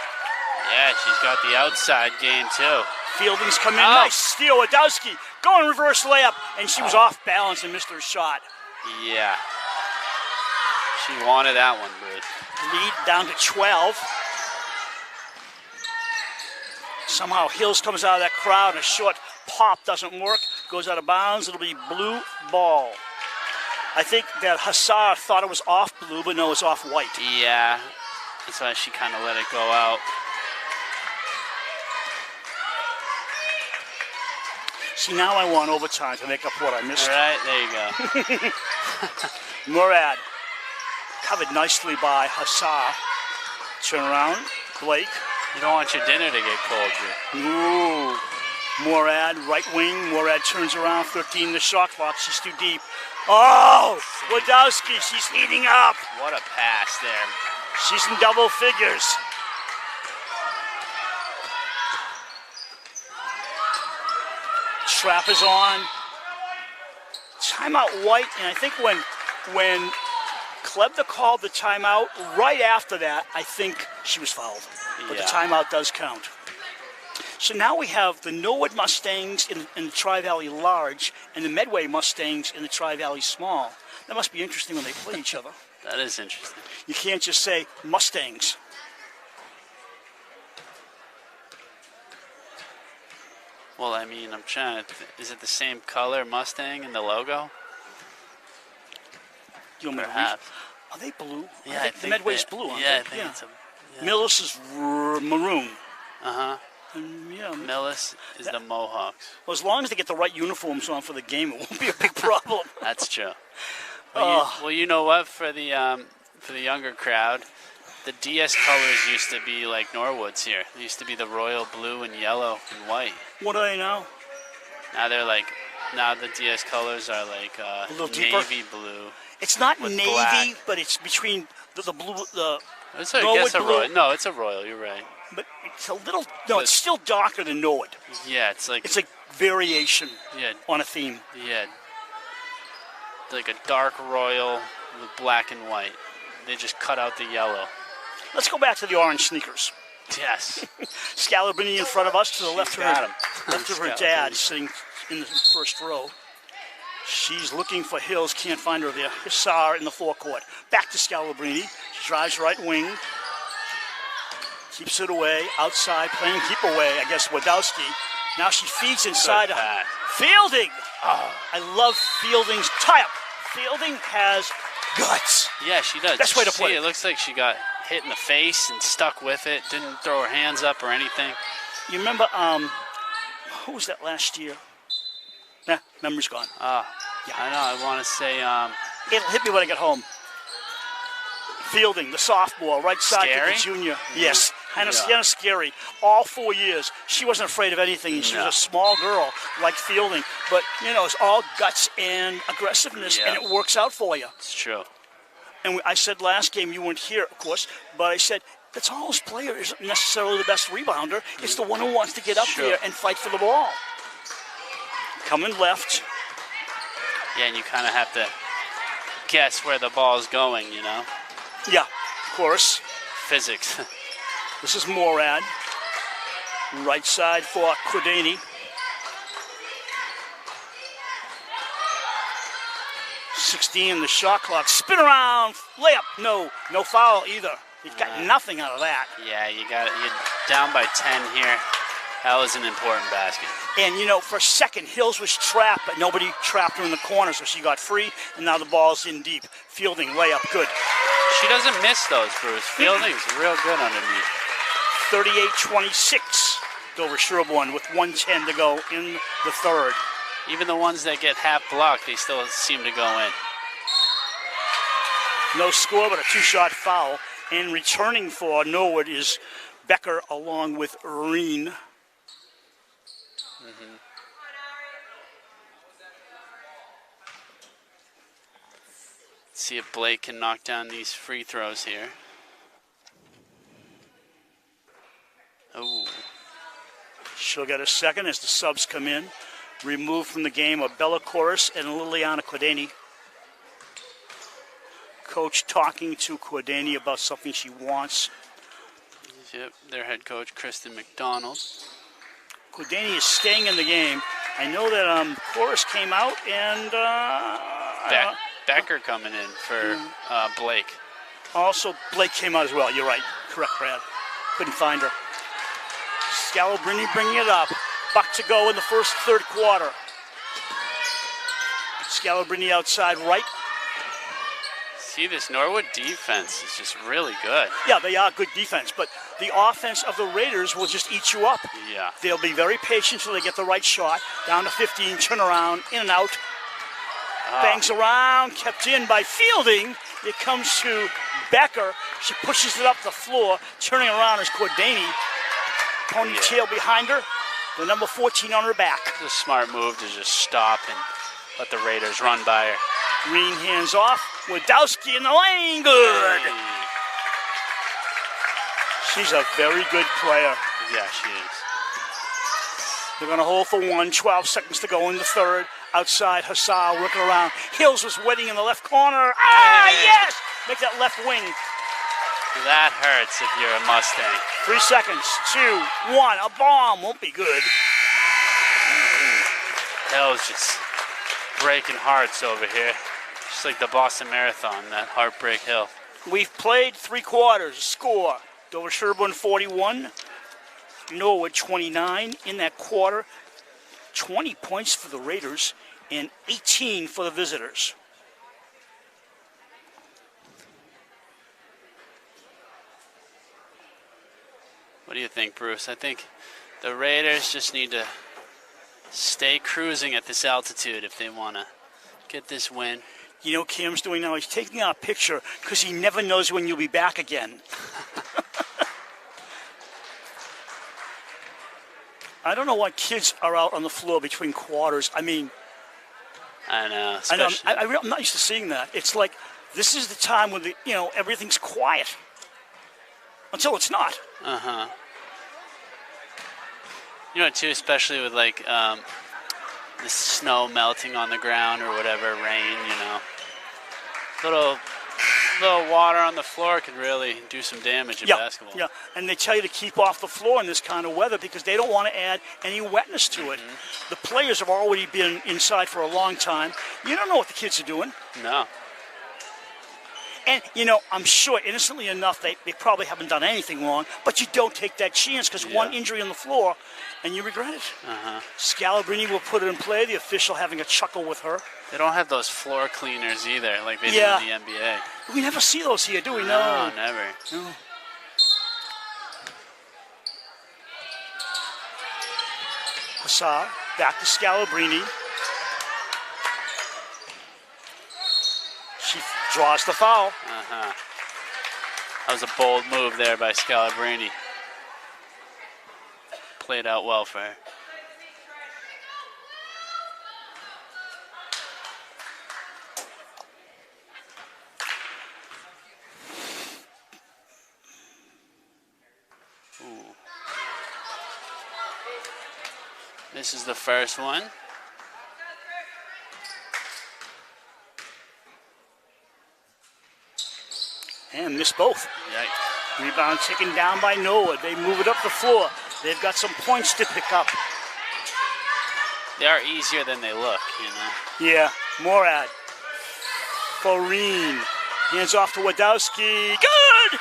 Yeah, she's got the outside game, too. Fielding's come in. Nice steal. Wadowski going reverse layup. And she was off balance and missed her shot. Yeah. She wanted that one, Bruce. Lead down to 12. Somehow Hills comes out of that crowd and a short pop doesn't work. Goes out of bounds. It'll be blue ball. I think that Hassar thought it was off blue, but no, it's off white. Yeah. That's why she kind of let it go out. See, now I want overtime to make up what I missed. All right, there you go. Murad, covered nicely by Hassar. Turn around, Blake. You don't want your dinner to get cold, dude. Ooh. Murad, right wing. Murad turns around, 13 the shot clock. She's too deep. Oh, Wadowski, she's heating up. What a pass there. She's in double figures. Trap is on. Timeout White, and I think when Klebda called the timeout, right after that, I think she was fouled. But the timeout does count. So now we have the Norwood Mustangs in the Tri-Valley Large and the Medway Mustangs in the Tri-Valley Small. That must be interesting when they play each other. That is interesting. You can't just say Mustangs. Well, I mean, I'm trying to... Is it the same color Mustang in the logo? You want me to read? Perhaps. Are they blue? Yeah, I think the Medway's blue, aren't I they? think it's a... Yeah. Millis is maroon. Uh-huh. Yeah. Millis is the Mohawks. Well, as long as they get the right uniforms on for the game, it won't be a big problem. That's true. Well, you know what? For the younger crowd, the DS colors used to be like Norwood's here. They used to be the royal blue and yellow and white. What do they now? Now the DS colors are like a little deeper. navy blue. It's not with navy, black. but it's between the blue, the It's Norwood a blue. royal. No, it's a royal. You're right. But it's a little. No, it's still darker than Norwood. Yeah, it's like It's a variation yeah, on a theme. yeah, like a dark royal with black and white. They just cut out the yellow. Let's go back to the orange sneakers. Yes. Scalabrini in front of us to the left of got her, him. left of her dad, sitting in the first row. She's looking for Hills, can't find her there. Hussar in the forecourt. Back to Scalabrini. She drives right wing. Keeps it away, outside, playing keep away, I guess, Wadowski. Now she feeds inside. Good pass. Fielding! Oh, I love Fielding's tie-up. Fielding has guts. Yeah, she does. Best way to See, put it. It looks like she got hit in the face and stuck with it. Didn't throw her hands up or anything. You remember, who was that last year? Nah, memory's gone. I know. I want to say It'll hit me when I get home. Fielding, the sophomore, right side Scary? to the junior. Yes, kind Yeah. of scary. All 4 years, she wasn't afraid of anything. She was No. a small girl, like Fielding. But, it's all guts and aggressiveness, Yeah. and it works out for you. it's true. And I said last game, you weren't here, of course, but I said, the tallest player isn't necessarily the best rebounder. It's the one who wants to get up Sure. there and fight for the ball. Coming left. Yeah, and you kind of have to guess where the ball's going, Yeah, of course. Physics. This is Morad. Right side for Quidani. 16, the shot clock. Spin around, layup. No foul either. You got nothing out of that. Yeah, you're down by 10 here. That was an important basket. And, for a second, Hills was trapped, but nobody trapped her in the corner, so she got free, and now the ball's in deep. Fielding, layup, good. She doesn't miss those, Bruce. Fielding's real good underneath. 38-26. Dover-Sherborn with 1:10 to go in the third. Even the ones that get half blocked, they still seem to go in. No score, but a two-shot foul. And returning for Norwood is Becker along with Reen. See if Blake can knock down these free throws here. Oh, She'll get a second as the subs come in. Removed from the game are Bella Chorus and Liliana Quidani. Coach talking to Quidani about something she wants. yep, their head coach, Kristen McDonald. Quidani is staying in the game. I know that Chorus came out and Becker coming in for Blake. also Blake came out as well. You're right. Correct, Brad. Couldn't find her. Scalabrini bringing it up. Buck to go in the third quarter. Scalabrini outside right. See, this Norwood defense is just really good. Yeah, they are good defense, but the offense of the Raiders will just eat you up. Yeah. They'll be very patient until they get the right shot. Down to 15, turn around, in and out. Bangs around, kept in by Fielding. It comes to Becker. She pushes it up the floor. Turning around is Quidani. Ponytail behind her. The number 14 on her back. It's a smart move to just stop and let the Raiders run by her. Green hands off. Wadowski in the lane. Good. Hey. She's a very good player. Yeah, she is. They're going to hold for 12 seconds to go in the third. Outside, Hussar working around. Hills was waiting in the left corner. Hey. Yes! Make that left wing. That hurts if you're a Mustang. 3 seconds. 2, 1. A bomb. Won't be good. Hell's just breaking hearts over here. Just like the Boston Marathon, that Heartbreak Hill. We've played 3 quarters. Score. Dover-Sherborn 41. Norwood 29 in that quarter. 20 points for the Raiders and 18 for the visitors. What do you think, Bruce? I think the Raiders just need to stay cruising at this altitude if they want to get this win. You know what Cam's doing now? He's taking our picture because he never knows when you'll be back again. I don't know why kids are out on the floor between quarters. I mean, I know. I know Especially, I'm not used to seeing that. It's like this is the time when everything's quiet until it's not. you know, too, especially with like the snow melting on the ground or whatever, rain. You know, little water on the floor can really do some damage in basketball. Yeah, and they tell you to keep off the floor in this kind of weather because they don't want to add any wetness to it. The players have already been inside for a long time. You don't know what the kids are doing. No. And, I'm sure, innocently enough, they probably haven't done anything wrong, but you don't take that chance because one injury on the floor, and you regret it. Scalabrini will put it in play, the official having a chuckle with her. They don't have those floor cleaners either, like they do in the NBA. We never see those here, do we? No, never. No. Hassar, back to Scalabrini. She draws the foul. That was a bold move there by Scalabrini. Played out well for her. This is the first one. And missed both. Yikes. Rebound taken down by Norwood. They move it up the floor. They've got some points to pick up. They are easier than they look, you know. Yeah, Morad. Foreen. Hands off to Wadowski. Good!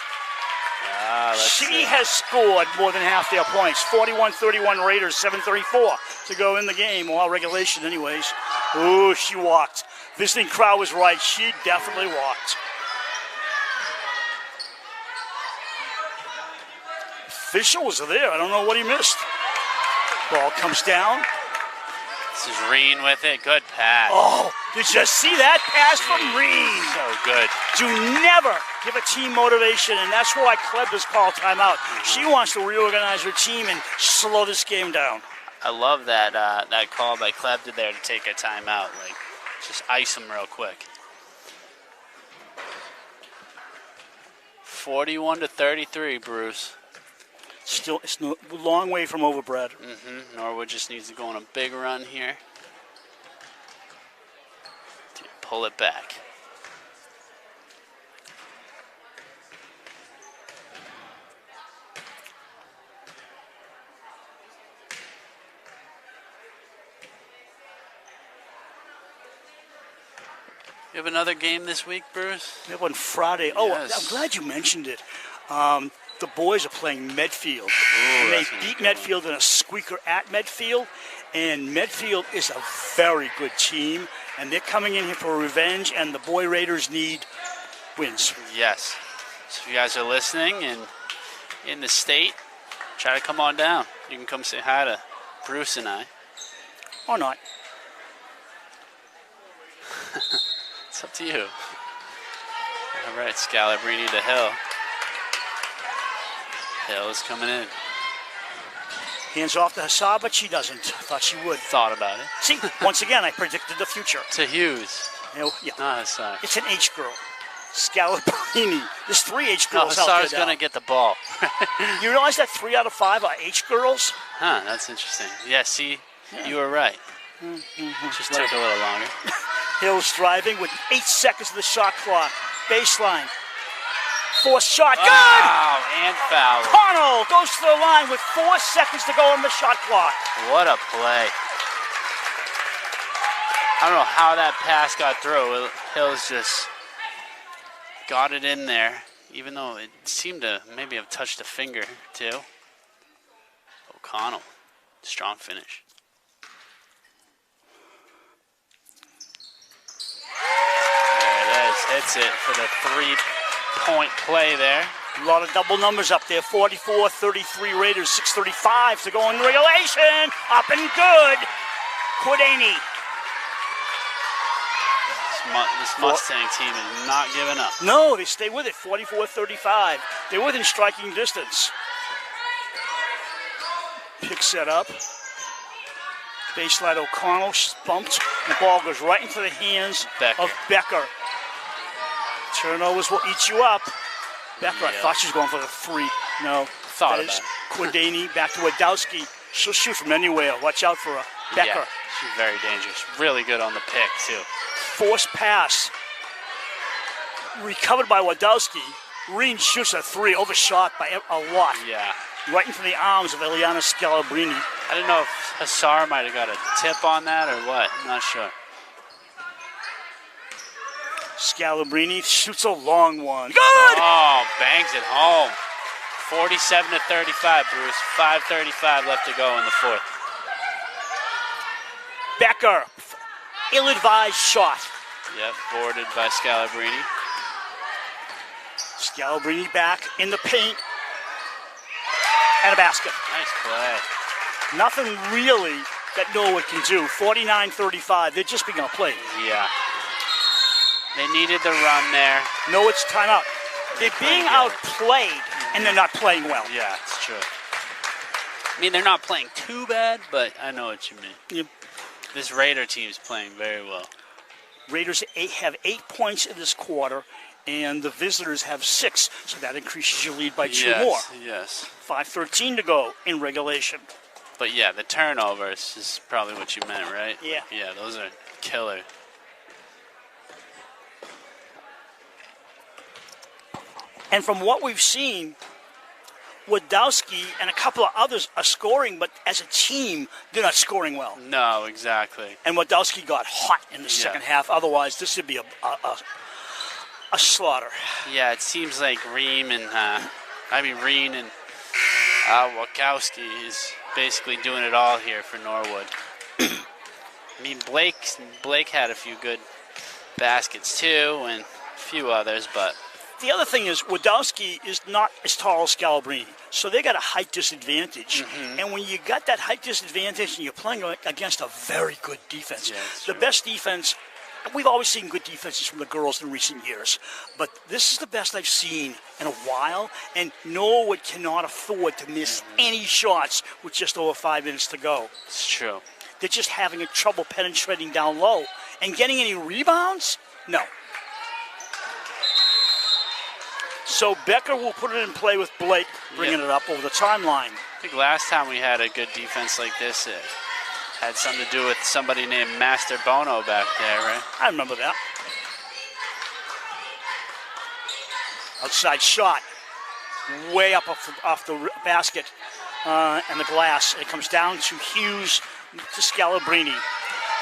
She has scored more than half their points. 41-31 Raiders, 7:34 to go in the game. Well, regulation anyways. Ooh, she walked. Visiting crowd was right. She definitely walked. Official was there. I don't know what he missed. Ball comes down. This is Reen with it. Good pass. Oh, did you see that pass from Reen? So good. Do never give a team motivation, and that's why Kleb has called timeout. She wants to reorganize her team and slow this game down. I love that that call by Kleb there to take a timeout. Like, just ice them real quick. 41-33, Bruce. Still, it's a long way from over, Brad. Norwood just needs to go on a big run here to pull it back. You have another game this week, Bruce? We have one Friday. Oh, Yes. I'm glad you mentioned it. The boys are playing Medfield. Ooh, They that's gonna be beat a good Medfield in a squeaker at Medfield, and Medfield is a very good team, and they're coming in here for revenge, and the boy Raiders need wins. Yes. So if you guys are listening and in the state, try to come on down. You can come say hi to Bruce and I. Or not. It's up to you. All right, Scalabrini to Hill. Hill is coming in. Hands off to Hassar, but she doesn't. Thought she would. Thought about it. See, once again, I predicted the future. To Hughes. Yeah. Not Hassar. It's an H girl. Scalabrini. There's 3 H No, girls out Hassar's there now. going to get the ball. You realize that 3 out of 5 are H girls? Huh, that's interesting. Yeah, see, you were right. Just took a little longer. Hill's driving with 8 seconds of the shot clock. Baseline. Forced shot. Good! Wow, and foul. Connell goes to the line with 4 seconds to go on the shot clock. What a play. I don't know how that pass got through. Hill's just got it in there, even though it seemed to maybe have touched a finger, too. O'Connell, strong finish. There it is. Hits it for the 3-point play there. A lot of double numbers up there. 44-33 Raiders, 6:35 to go in regulation. Up and good. Quidani. This Mustang team is not giving up. No, they stay with it. 44-35. They're within striking distance. picks that up. Baseline O'Connell, she's bumped. The ball goes right into the hands of Becker. Turnovers will eat you up. Becker, I thought she was going for the 3. No. Thought that about is it. Quadani back to Wadowski. She'll shoot from anywhere. Watch out for her. Becker. Yeah, she's very dangerous. Really good on the pick, too. Forced pass. Recovered by Wadowski. Reen shoots a 3, overshot by a lot. Yeah. Right into the arms of Eliana Scalabrini. I don't know if Hassar might have got a tip on that or what. I'm not sure. Scalabrini shoots a long one. Good! Oh, bangs it home. 47-35, Bruce. 5:35 left to go in the 4th. Becker. Ill-advised shot. Yep, boarded by Scalabrini. Scalabrini back in the paint. And a basket. Nice play. Nothing really that Norwood can do. 49-35. They're just being outplayed. Yeah. They needed the run there. Norwood's timeout. They're being outplayed, and they're not playing well. Yeah, it's true. I mean, they're not playing too bad, but I know what you mean. Yep. This Raider team's playing very well. Raiders have 8 points in this quarter, and the visitors have 6, so that increases your lead by 2 more. Yes. 5:13 to go in regulation. But yeah, the turnovers is probably what you meant, right? Yeah. Yeah, those are killer. And from what we've seen, Wadowski and a couple of others are scoring, but as a team, they're not scoring well. No, exactly. And Wadowski got hot in the second half. Otherwise, this would be a slaughter. Yeah, it seems like Reen and Wachowski is basically doing it all here for Norwood. I mean, Blake had a few good baskets too, and a few others, but the other thing is Wadowski is not as tall as Scalabrini, so they got a height disadvantage. Mm-hmm. And when you got that height disadvantage and you're playing against a very good defense, the best defense, we've always seen good defenses from the girls in recent years, but this is the best I've seen in a while, and Norwood cannot afford to miss any shots with just over 5 minutes to go. It's true. They're just having a trouble penetrating down low. And getting any rebounds? No. So Becker will put it in play with Blake, bringing it up over the timeline. I think last time we had a good defense like this, it had something to do with somebody named Master Bono back there, right? I remember that. Outside shot. Way up off the basket and the glass. It comes down to Hughes to Scalabrini.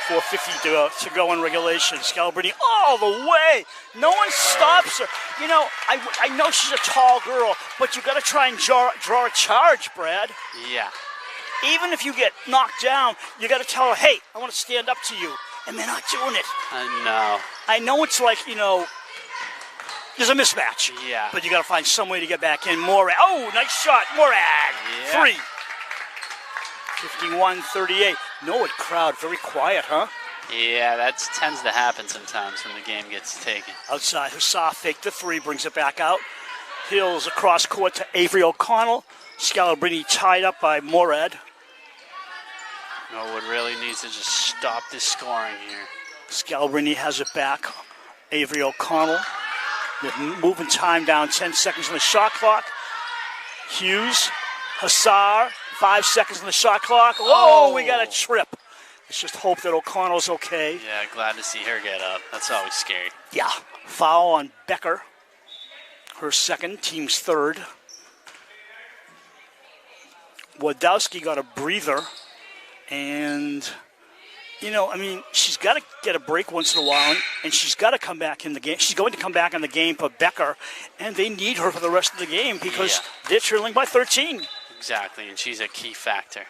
4:50 to go in regulation. Scalabrini all the way. No one stops her. You know, I know she's a tall girl, but you got to try and draw a charge, Brad. Yeah. Even if you get knocked down, you got to tell her, hey, I want to stand up to you. And they're not doing it. I know. I know it's like, there's a mismatch. Yeah. But you got to find some way to get back in. Morad. Oh, nice shot. Morad. Yeah. 3. 51-38. Norwood crowd, very quiet, huh? Yeah, that tends to happen sometimes when the game gets taken. Outside, Hussar faked the 3, brings it back out. Hills across court to Avery O'Connell. Scalabrini tied up by Morad. Norwood really needs to just stop this scoring here. Scalabrini has it back. Avery O'Connell. With moving time down, 10 seconds on the shot clock. Hughes, Hussar, 5 seconds on the shot clock. Oh, we got a trip. Let's just hope that O'Connell's okay. Yeah, glad to see her get up. That's always scary. Yeah. Foul on Becker. Her second, team's third. Wadowski got a breather. And, she's got to get a break once in a while, and she's got to come back in the game. She's going to come back in the game for Becker, and they need her for the rest of the game because they're trailing by 13. Exactly, and she's a key factor.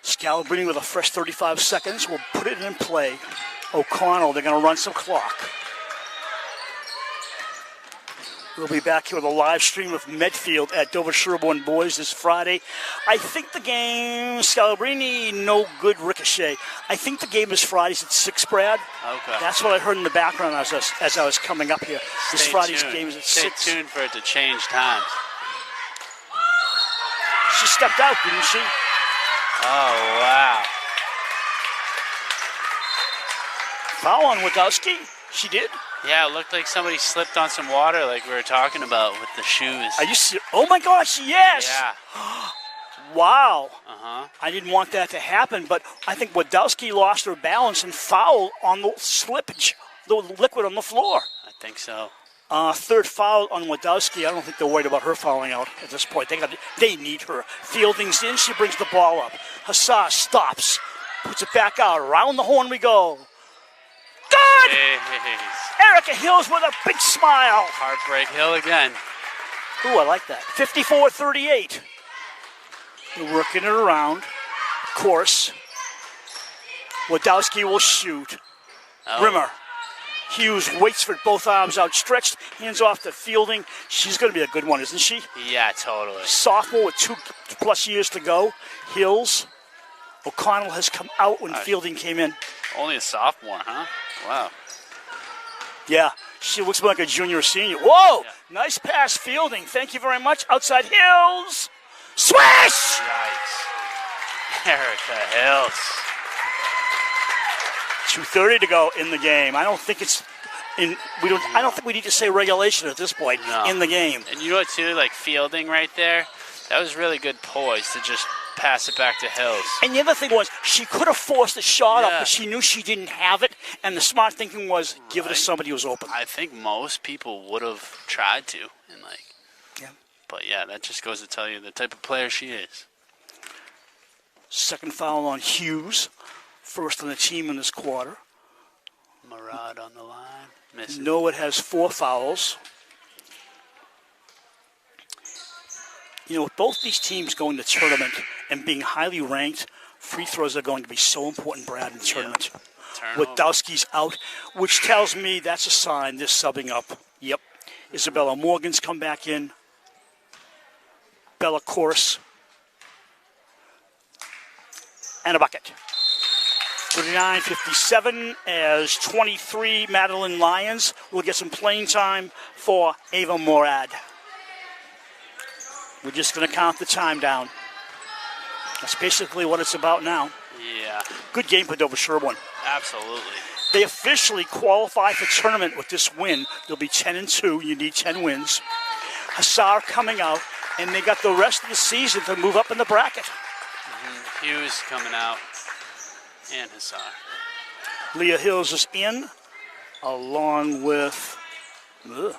Scalabrini with a fresh 35 seconds will put it in play. O'Connell, they're going to run some clock. We'll be back here with a live stream of Medfield at Dover-Sherborn Boys this Friday. I think the game, Scalabrini, no good ricochet. I think the game is Fridays at 6, Brad. Okay. That's what I heard in the background as I was coming up here. This Friday's game is at 6. Stay tuned for it to change times. She stepped out, didn't she? Oh, wow. Foul on Wadowski. She did. Yeah, it looked like somebody slipped on some water like we were talking about with the shoes. Are you serious? Oh my gosh, yes! Yeah. Wow. Uh-huh. I didn't want that to happen, but I think Wadowski lost her balance and fouled on the slippage, the liquid on the floor. I think so. Third foul on Wadowski. I don't think they're worried about her fouling out at this point. They need her. Fielding's in. She brings the ball up. Hassar stops. Puts it back out. Around the horn we go. Good! Jeez. Erica Hills with a big smile. Heartbreak Hill again. Ooh, I like that. 54-38. They're working it around. Of course. Wadowski will shoot. Oh. Rimmer. Hughes waits for both arms outstretched. Hands off to Fielding. She's going to be a good one, isn't she? Yeah, totally. Sophomore with 2+ years to go. Hills. O'Connell has come out when Fielding came in. Only a sophomore, huh? Wow. Yeah, she looks more like a junior or senior. Whoa! Yeah. Nice pass, Fielding. Thank you very much. Outside Hills. Swish! Yikes. Erica Hills. 2:30 to go in the game. I don't think it's in. I don't think we need to say regulation at this point in the game. And you know what, too? Like Fielding right there, that was really good poise to just pass it back to Hills. And the other thing was, she could have forced a shot up, but she knew she didn't have it. And the smart thinking was, give it to somebody who's open. I think most people would have tried to, and Yeah. But yeah, that just goes to tell you the type of player she is. Second foul on Hughes. First on the team in this quarter. Murad on the line. Misses. Norwood has 4 fouls. You know, with both these teams going to tournament and being highly ranked, free throws are going to be so important, Brad, in the tournament. Wadowski's out, which tells me that's a sign they're subbing up. Yep. Isabella Morgan's come back in. Bella Corse. And a bucket. 39-57 as 23 Madeline Lyons will get some playing time for Ava Morad. We're just going to count the time down. That's basically what it's about now. Yeah. Good game for Dover-Sherborn. Absolutely. They officially qualify for tournament with this win. They'll be 10-2. You need 10 wins. Hassar coming out, and they got the rest of the season to move up in the bracket. Hughes coming out. And Hassar. Leah Hills is in, along with Ruby.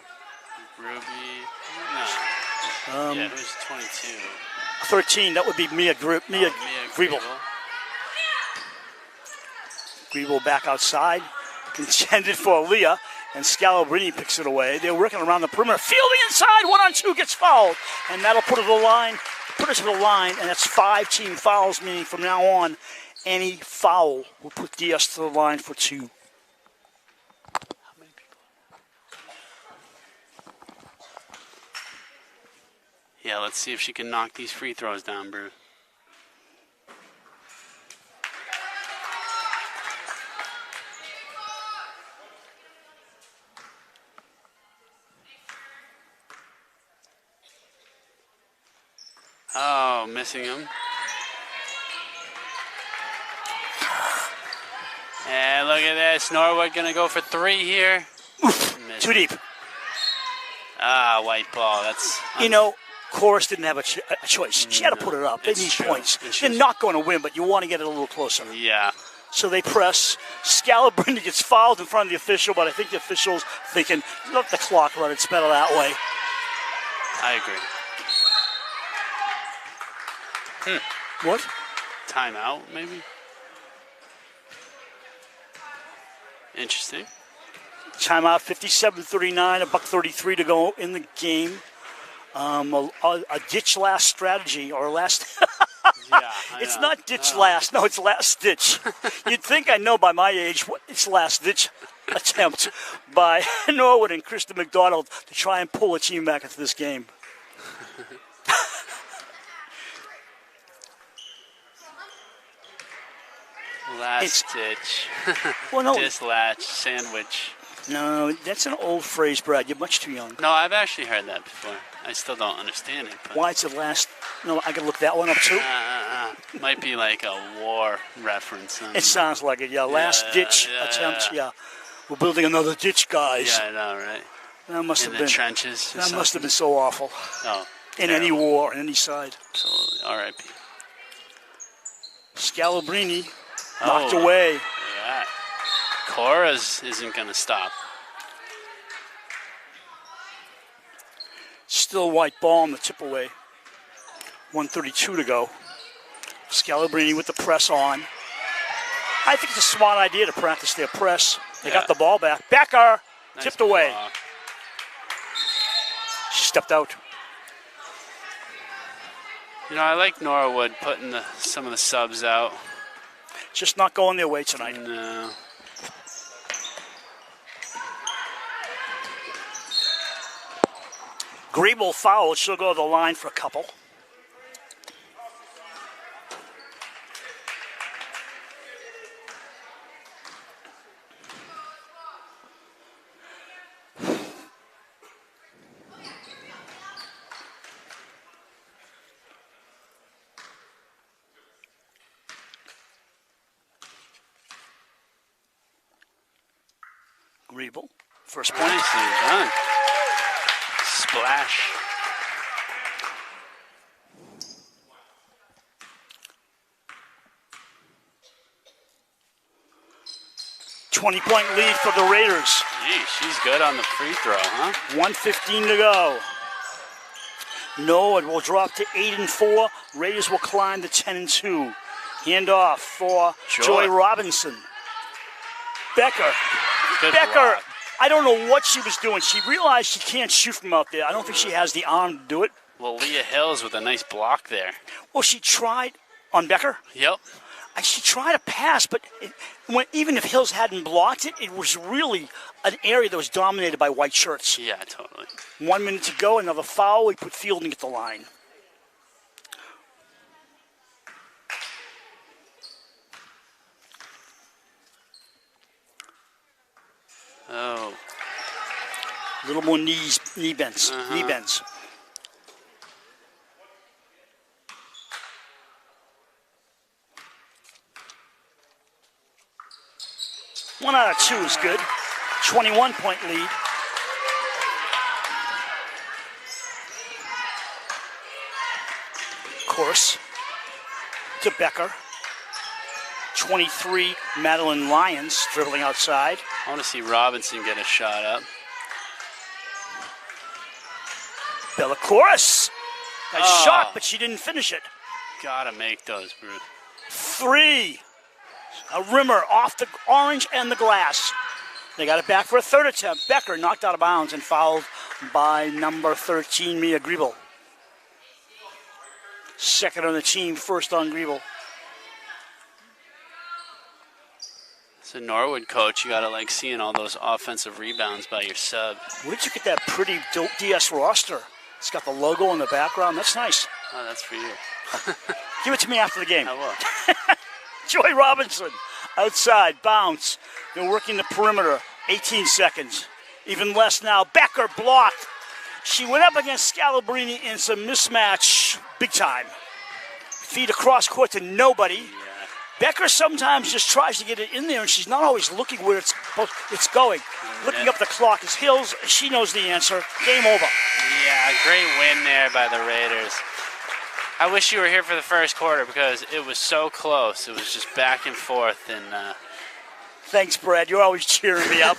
No. Yeah, who's 22? 13. That would be Mia Griebel. Griebel back outside. Intended for Leah, and Scalabrini picks it away. They're working around the perimeter. Fielding inside, 1-on-2 gets fouled, and that'll put her to the line, and that's 5 team fouls, meaning from now on, any foul will put DS to the line for 2. How many people? Yeah, let's see if she can knock these free throws down, Bruce. Oh, missing him. And look at this. Norwood going to go for 3 here. Too deep. Ah, white ball. That's... You know, Chorus didn't have a choice. She had to put it up. They need points. They're not going to win, but you want to get it a little closer. Yeah. So they press. Scalabrini gets fouled in front of the official, but I think the official's thinking, let the clock run. It's better that way. I agree. What? Timeout, maybe? Interesting. Timeout, 57-39, $1:33 to go in the game. A ditch last strategy, or last... Yeah, it's not ditch last. No, it's last ditch. You'd think I know by my age what it's last ditch attempt by Norwood and Krista McDonald to try and pull a team back into this game. Last ditch. Well, no. Dislatch, sandwich. No, that's an old phrase, Brad. You're much too young. No, I've actually heard that before. I still don't understand it. But Why it's the last? No, I can look that one up too. might be like a war reference. It sounds like it. Yeah, last ditch attempt. Yeah, we're building another ditch, guys. Yeah, I know, right? That must In have the been trenches. That must have been so awful. Oh, in any war, on any side. absolutely. R.I.P. Scalabrini knocked away. Look at that. Cora's isn't going to stop. Still white ball on the tip away. 1:32 to go. Scalabrini with the press on. I think it's a smart idea to practice their press. They got the ball back. Becker Nice tipped away. block. She stepped out. You know, I like Norwood putting some of the subs out. Just not going their way tonight. No. Griebel fouled. She'll go to the line for a couple. Griebel, first point. Nicely done. Splash. $20-point lead for the Raiders. Gee, she's good on the free throw, huh? 1:15 to go. Norwood will drop to 8-4. Raiders will climb to 10-2. Handoff for Joy Robinson. Becker. Good Becker. block. I don't know what she was doing. She realized she can't shoot from out there. I don't think she has the arm to do it. Well, Leah Hills with a nice block there. Well, she tried on Becker. Yep. She tried to pass, but even if Hills hadn't blocked it, it was really an area that was dominated by white shirts. Yeah, totally. 1 minute to go, another foul. We put Fielding at the line. Oh. A little more knee bends. Knee bends. One out of two is good. 21-point lead. Course to Becker. 23, Madeline Lyons dribbling outside. I want to see Robinson get a shot up. Bellacourse got shot, but she didn't finish it. Gotta make those, Bruce. 3. A rimmer off the orange and the glass. They got it back for a third attempt. Becker knocked out of bounds and fouled by number 13, Mia Griebel. Second on the team, first on Griebel. So Norwood coach, you gotta like seeing all those offensive rebounds by your sub. Where did you get that pretty DS roster? It's got the logo in the background. That's nice. Oh, that's for you. Give it to me after the game. I will. Joy Robinson outside, bounce. They're working the perimeter. 18 seconds. Even less now. Becker blocked. She went up against Scalabrini in some mismatch big time. Feed across court to nobody. Yeah. Becker sometimes just tries to get it in there, and she's not always looking where it's going. Looking up the clock is Hills. She knows the answer. Game over. Yeah, great win there by the Raiders. I wish you were here for the first quarter because it was so close. It was just back and forth, and Thanks, Brad. You're always cheering me up.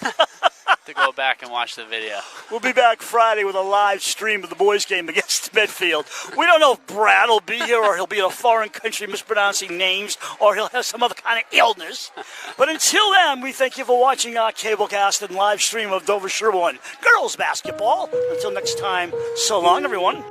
to go back and watch the video. We'll be back Friday with a live stream of the boys' game against Medfield. We don't know if Brad will be here or he'll be in a foreign country mispronouncing names or he'll have some other kind of illness. But until then, we thank you for watching our cablecast and live stream of Dover-Sherborn girls basketball. Until next time, so long, everyone.